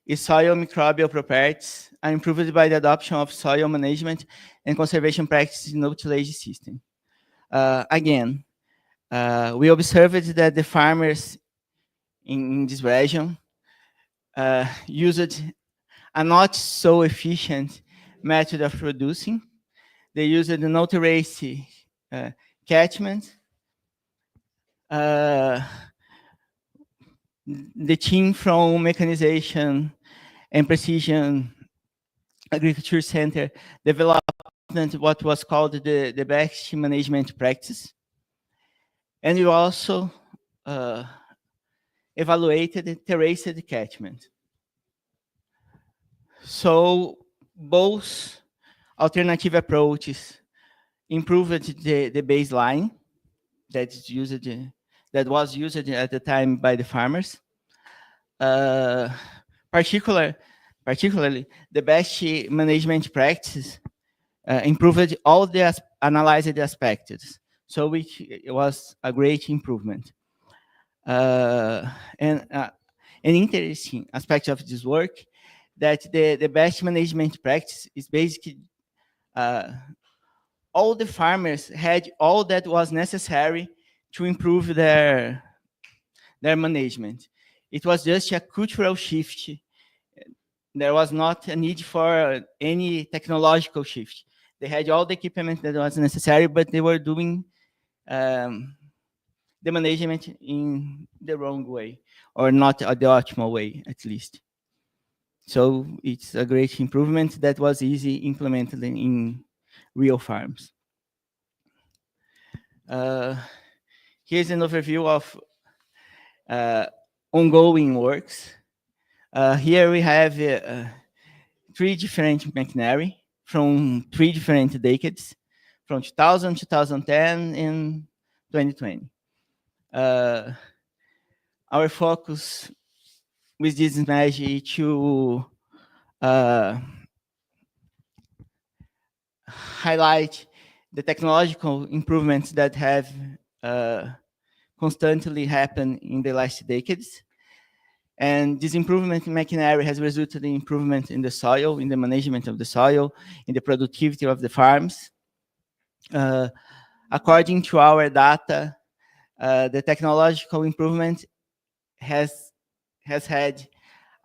S7: is soil microbial properties are improved by the adoption of soil management and conservation practices in no-tillage system. Again, we observed that the farmers in this region used a not so efficient method of producing. They used the no-terrace catchment. the team from Mechanization and Precision Agriculture Center developed what was called the best management practice. And we also evaluated terraced catchment. So both alternative approaches improved the baseline that was used at the time by the farmers. Particularly, the best management practices improved all the analyzed aspects. So it was a great improvement. And an interesting aspect of this work that the best management practice is basically all the farmers had all that was necessary to improve their management. It was just a cultural shift. There was not a need for any technological shift. They had all the equipment that was necessary, but they were doing the management in the wrong way, or not the optimal way, at least. So it's a great improvement that was easy implemented in real farms. Here's an overview of ongoing works. Here we have 3 different machinery from 3 different decades, from 2000, 2010, and 2020. Our focus with this image is to highlight the technological improvements that have constantly happened in the last decades. And this improvement in machinery has resulted in improvement in the soil, in the management of the soil, in the productivity of the farms. According to our data, the technological improvement has had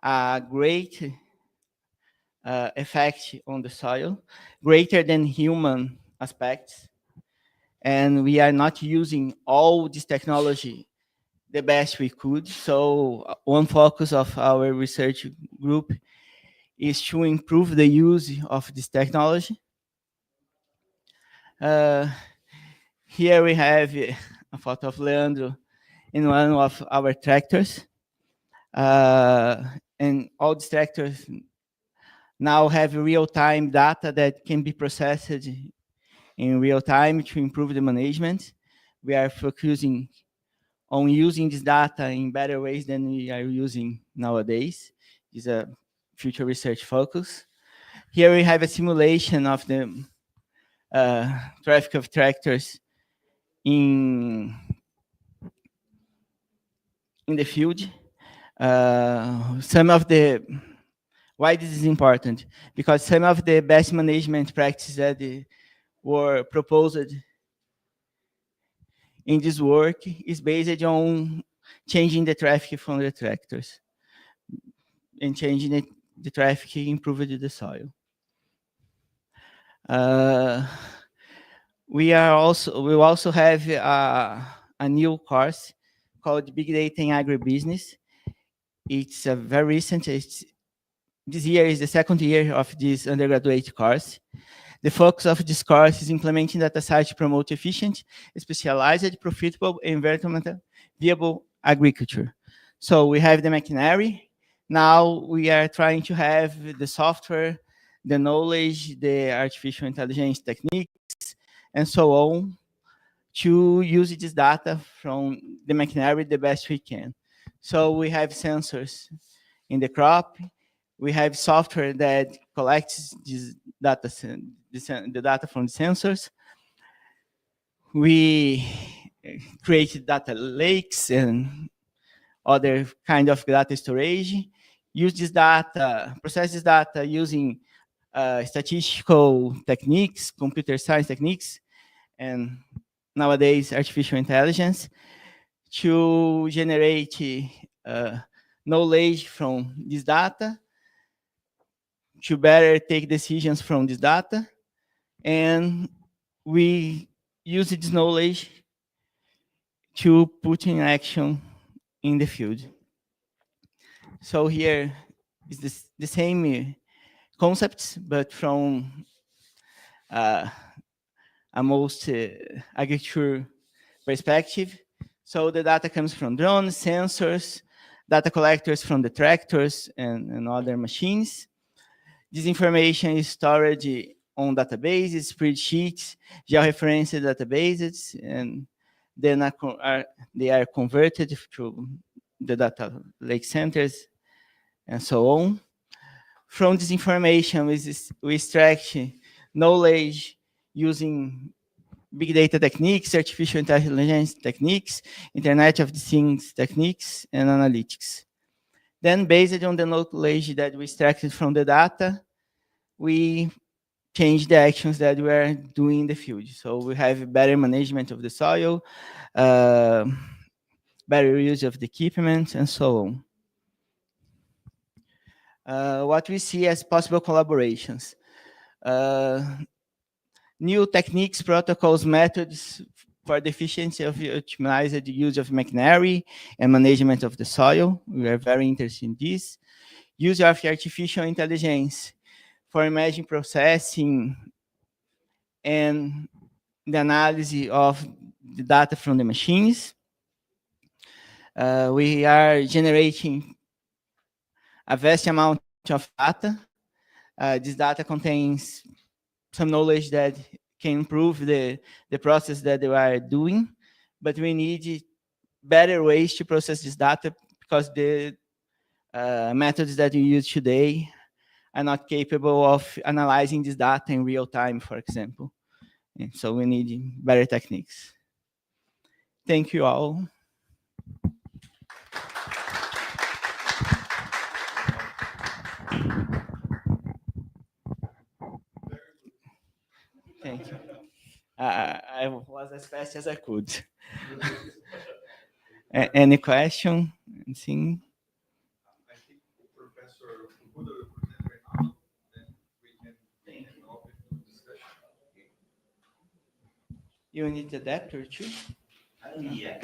S7: a great effect on the soil, greater than human aspects. And we are not using all this technology the best we could. So one focus of our research group is to improve the use of this technology. Here we have a photo of Leandro in one of our tractors. And all these tractors now have real-time data that can be processed in real time to improve the management. We are focusing on using this data in better ways than we are using nowadays. It's a future research focus. Here we have a simulation of the traffic of tractors in the field. Why this is important? Because some of the best management practices that were proposed in this work is based on changing the traffic from the tractors and changing the traffic improved the soil. We also have a new course called Big Data in Agribusiness. It's a very recent. This year is the 2nd year of this undergraduate course. The focus of this course is implementing data science to promote efficient, specialized, profitable, and environmentally viable agriculture. So we have the machinery. Now we are trying to have the software, the knowledge, the artificial intelligence techniques, and so on, to use this data from the machinery the best we can. So we have sensors in the crop. We have software that collects this data, the data from the sensors. We create data lakes and other kind of data storage. Use this data, process this data using statistical techniques, computer science techniques, and nowadays artificial intelligence to generate knowledge from this data, to better take decisions from this data, and we use this knowledge to put in action in the field. So here is the same concepts, but from a most agriculture perspective. So the data comes from drones, sensors, data collectors from the tractors and other machines. This information is stored on databases, spreadsheets, georeferenced databases, and then they are converted to the data lake centers and so on. From this information, we extract knowledge using big data techniques, artificial intelligence techniques, Internet of Things techniques, and analytics. Then, based on the knowledge that we extracted from the data, we change the actions that we are doing in the field. So we have better management of the soil, better use of the equipment, and so on. What we see as possible collaborations. New techniques, protocols, methods for the efficiency of optimized use of machinery and management of the soil. We are very interested in this. Use of artificial intelligence for image processing and the analysis of the data from the machines. We are generating a vast amount of data. This data contains some knowledge that can improve the process that we are doing, but we need better ways to process this data because the methods that we use today are not capable of analyzing this data in real time, for example. And so we need better techniques. Thank you all. Thank you. I was as fast as I could. Any question? Anything?
S6: I think Professor Fukuda will present right now, then we can open to discussion.
S7: You need the adapter too?
S8: Yes.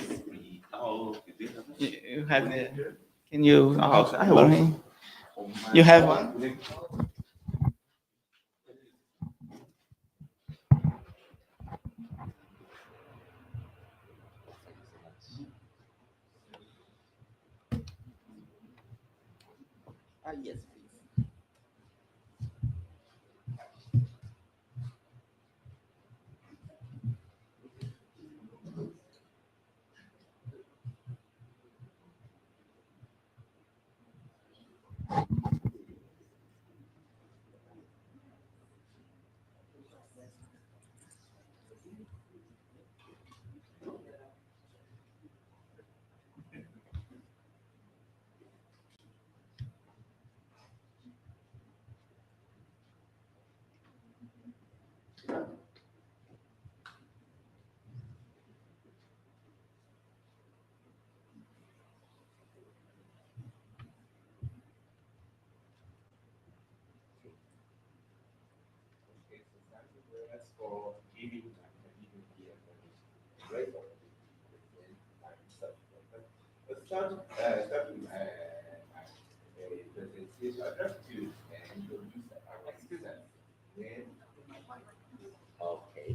S8: Oh,
S7: You have the. Can you?
S8: Oh, I
S7: borrow
S8: will.
S7: him? You have one?
S8: Yes, please. For giving here. Right? Let's start starting my presentation. I'd like to introduce our students. Then, okay.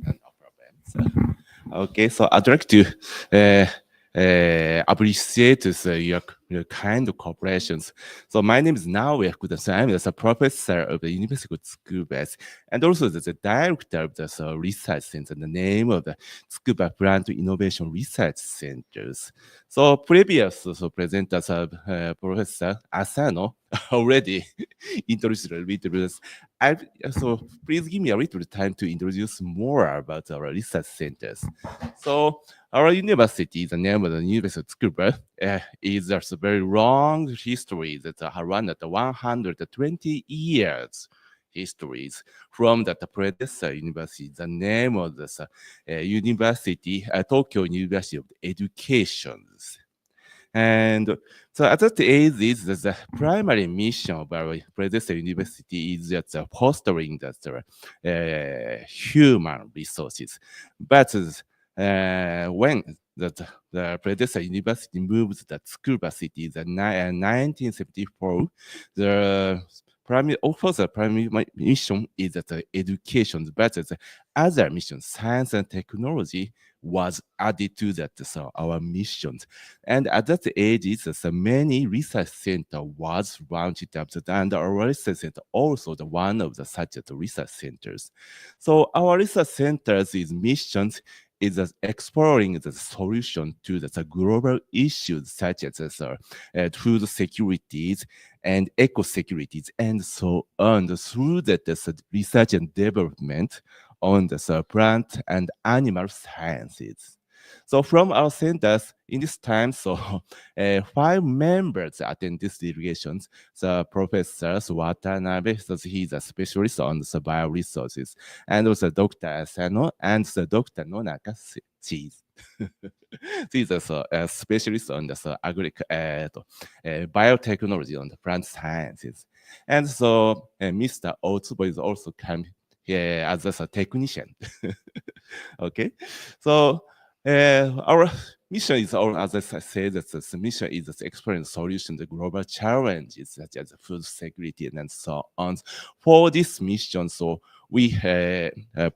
S8: No problem. Okay, so I'd like to appreciate your kind cooperations. So my name is Naoya Fukuda. I'm the professor of the University of Tsukuba and also the director of the research center, the name of the Tsukuba Plant Innovation Research Centers. So previous presenters, Professor Asano already introduced a little bit. So please give me a little time to introduce more about our research centers. So our university, the name of the University of Tsukuba, is a very long history that around 120 years histories from the predecessor university. The name of this university, Tokyo University of Education. And so at that age, the primary mission of our predecessor university is that fostering the human resources. But when the predecessor university moved the Tsukuba city in 1974. The primary mission is the education, but the other mission, science and technology, was added to that, so our missions. And at that age, so many research center was launched up, and our research center also the one of the such research centers. So our research centers is missions is exploring the solution to the global issues such as food securities and eco securities and so on through the research and development on the plant and animal sciences. So from our centers in this time, so 5 members attend these delegations. The professors Watanabe, so he's a specialist on the bioresources, and also Dr. Asano and the Dr. Nonaka, she's a specialist on the biotechnology on the plant sciences. And so Mr. Otsubo is also come here as a technician. Okay, so our mission is, as I said, that the mission is to explain solution to global challenges such as food security and so on. For this mission, so we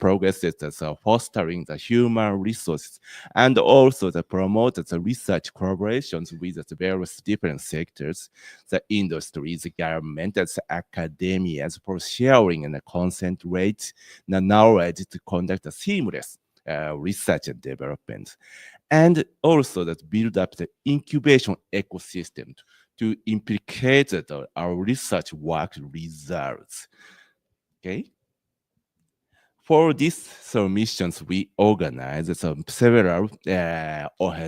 S8: progressed as fostering the human resources and also to promote the research collaborations with the various different sectors, the industries, the government, the academia, for sharing and concentrate the knowledge to conduct a seamless research and development, and also that build up the incubation ecosystem to implicate our research work results. Okay. For these missions, we organize several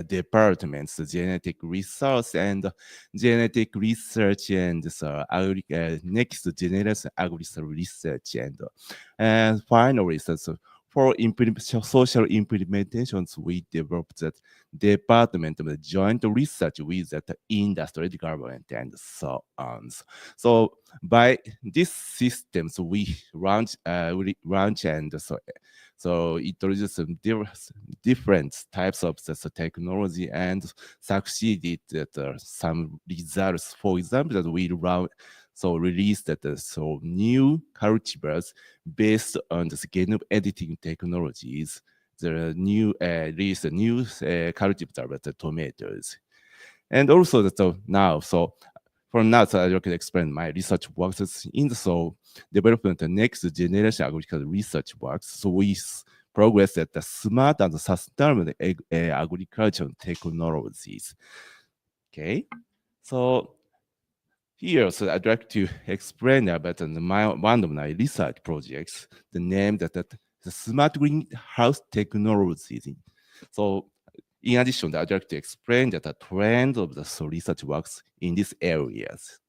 S8: departments, genetic resource and genetic research and next generation agricultural research and finally, for social implementations, we developed that department of the joint research with the industry, the government, and so on. So by these systems, we launch and so it introduced some different types of technology and succeeded at some results. For example, that we released that new cultivars based on the genome editing technologies. The new released a new cultivar with the tomatoes, and also now from now, so I can explain my research works in the development of next generation agricultural research works. So we progress at the smart and sustainable agricultural technologies. Okay, so here, so I'd like to explain about one of my research projects, the name that the smart greenhouse technologies. So in addition, I'd like to explain that the trend of the research works in these areas.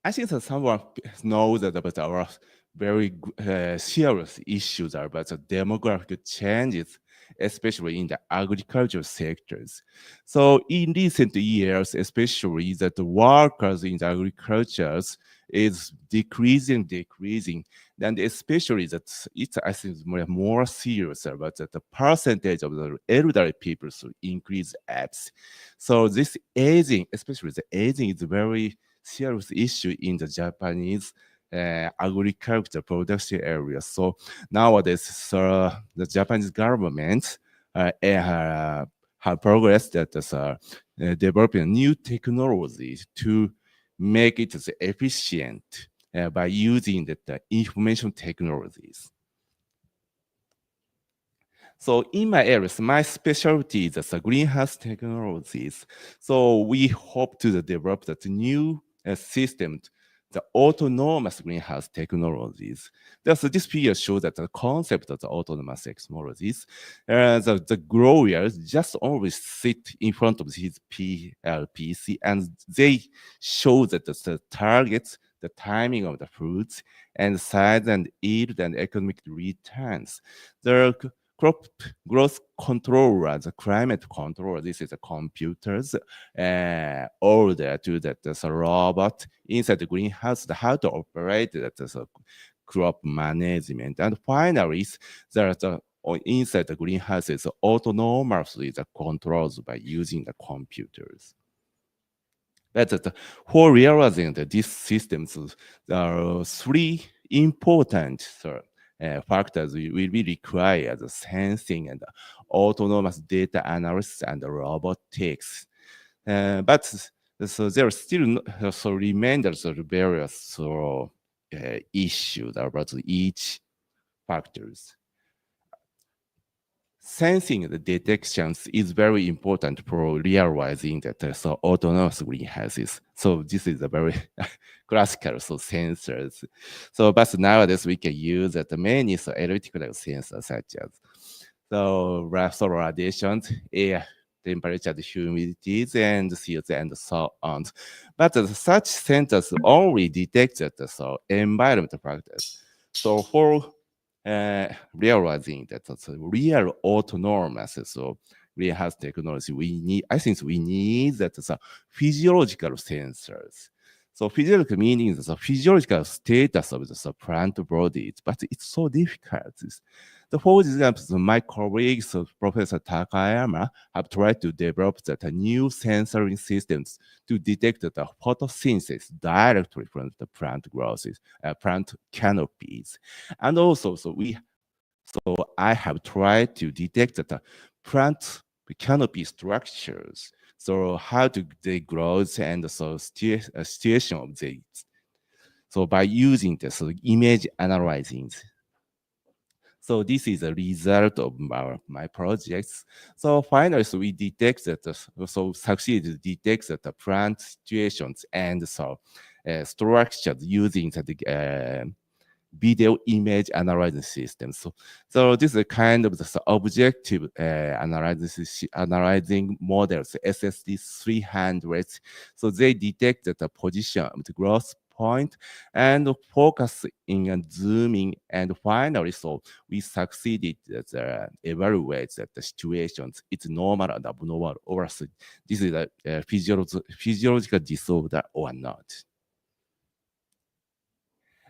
S8: I think that someone knows about our very serious issues about the demographic changes, especially in the agricultural sectors. So in recent years, especially that the workers in the agricultures is decreasing, and especially that it's, I think, more serious about that the percentage of the elderly people increase apps. So this aging, especially the aging, is a very serious issue in the Japanese agriculture production area. So nowadays, the Japanese government have progressed that developing new technologies to make it efficient by using the information technologies. So in my areas, my specialty is the greenhouse technologies. So we hope to develop that new system, the autonomous greenhouse technologies. This figure shows that the concept of the autonomous technologies, the growers just always sit in front of his PLPC and they show that the targets, the timing of the fruits, and size and yield and economic returns. The crop growth controller, the climate controller, this is the computers order to the robot inside the greenhouse, how to operate the crop management. And finally, there's the or inside the greenhouses autonomously controlled by using the computers. But for realizing these systems, there are three important factors we will require: the sensing and autonomous data analysis and robotics. But so there are still remainders of various issues about each factors. Sensing the detections is very important for realizing that autonomous greenhouses. So this is a very classical sensors. But nowadays we can use many electrical sensors such as solar radiations, air temperature, humidities, and CO2, and so on. But such sensors only detect the environment factors. So for realizing that real autonomous greenhouse technology, I think we need that physiological sensors. So physiological meaning the physiological status of the plant bodies, but it's so difficult. For example, my colleagues, Professor Takayama, have tried to develop new sensoring systems to detect the photosynthesis directly from the plant growths, plant canopies. And also, I have tried to detect the plant canopy structures. So how do they grow and situation of these. So by using this image analyzing. So this is a result of my projects. So finally, we detected, succeeded to detect the plant situations and structures using the video image analysis system. So this is a kind of the objective analyzing models, SSD 300. So they detected the position of the growth point and focusing and zooming, and finally, we succeeded to evaluate that the situations, it's normal and abnormal, or this is a physiological disorder or not.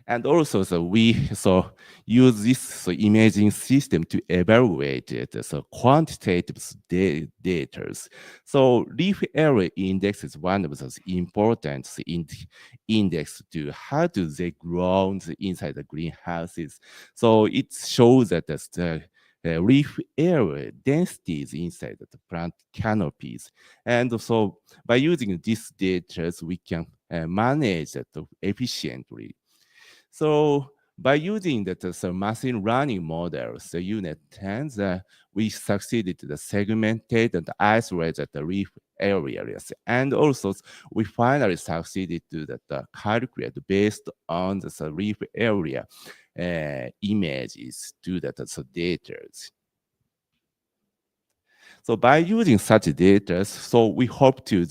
S8: And also, we use this imaging system to evaluate the quantitative data. So leaf area index is one of those important index to how do they grow inside the greenhouses. So it shows that the leaf area densities inside the plant canopies. And so by using these data, we can manage it efficiently. So by using the machine learning models, the unit 10, we succeeded to segmentate and isolate the leaf areas. And also, we finally succeeded to calculate based on the leaf area images to the data. So by using such data, we hope to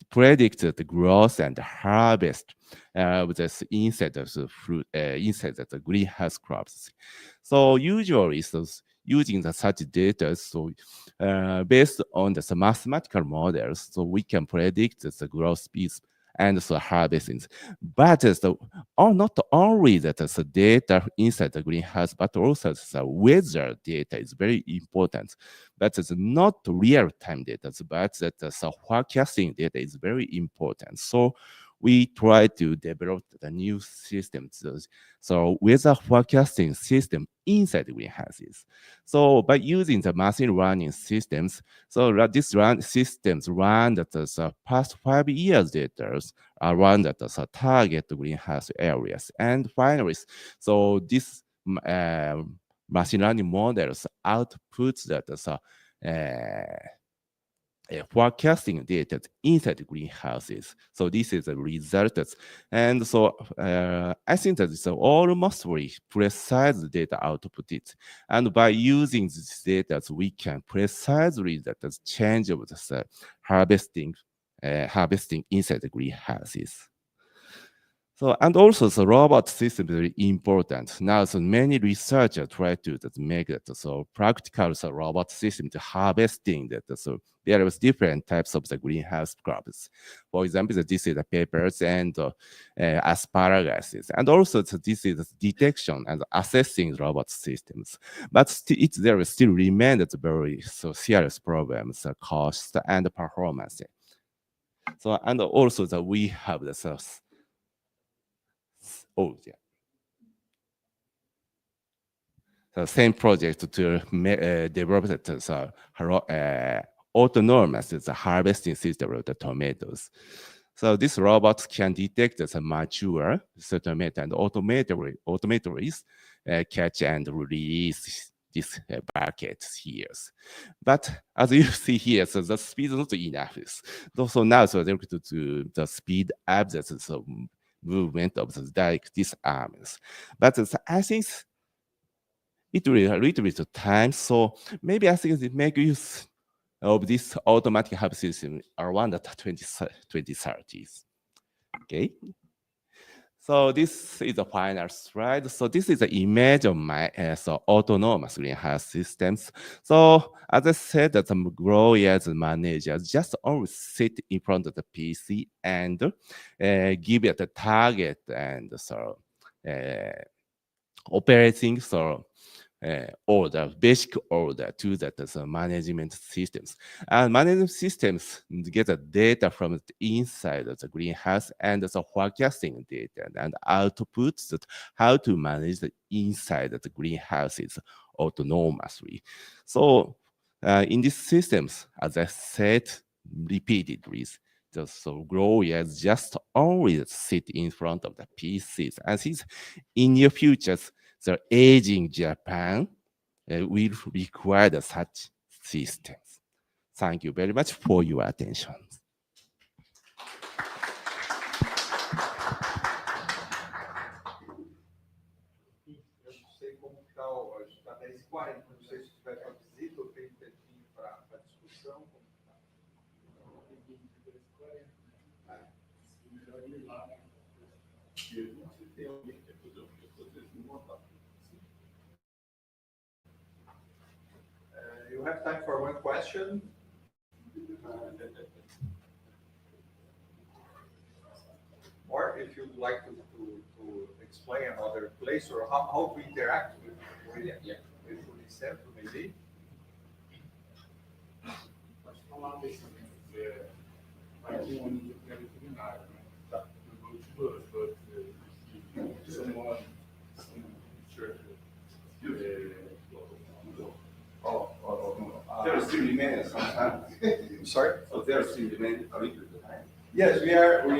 S8: predict the growth and harvest with this inside of the fruit, inside of the greenhouse crops. So usually, using such data, based on the mathematical models, we can predict the growth speeds and harvesting. But not only that the data inside the greenhouse, but also the weather data is very important. But it's not real-time data, but the forecasting data is very important. So we try to develop the new systems. So weather forecasting system inside the greenhouses. So by using the machine learning systems, these systems run the past 5 years data around the target greenhouse areas. And finally, so this machine learning models outputs that forecasting data inside the greenhouses. So this is the result. And so I think that it's almost very precise data output. And by using this data, we can precisely that change of the harvesting inside the greenhouses. So, and also the robot system is very important. Now, so many researchers try to make it so practical so robot system to harvesting that. So there is different types of the greenhouse crops. For example, this is the peppers and asparagus. And also this is detection and assessing robot systems. But there still remains very so serious problems, cost and performance. So, and also that we have the the same project to develop the autonomous harvesting system of the tomatoes. So these robots can detect the mature tomato and automatically catch and release this buckets here. But as you see here, so the speed is not enough. So now, so they're going to the speed up the movement of these arms. But I think it will a little bit of time. So maybe I think it make use of this automatic hub system around the 2030s. Okay. So this is the final slide. So this is the image of my autonomous greenhouse systems. So as I said, that the growers and managers just always sit in front of the PC and give it a target and so operating order, basic order to that management systems. And management systems get the data from the inside of the greenhouse and the forecasting data and outputs that how to manage the inside of the greenhouses autonomously. So in these systems, as I said repeatedly, so growers just always sit in front of the PCs. And since in near futures, the aging Japan will require such systems. Thank you very much for your attention.
S6: Eu não sei como está, a gente está 10h40, não sei se tiver para visita ou tem tempinho para discussão. You have time for one question. Or if you'd like to explain another place or how to interact with UNICENTro, maybe.
S9: Pode falar desse vai ter um nível pré-determinado, né? Tá. Someone, sure.
S6: There still remains some time. Sorry?
S9: So there still remains a little bit time.
S6: Yes, we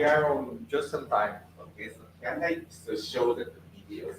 S6: are on just some time.
S9: Okay, so can I show the videos?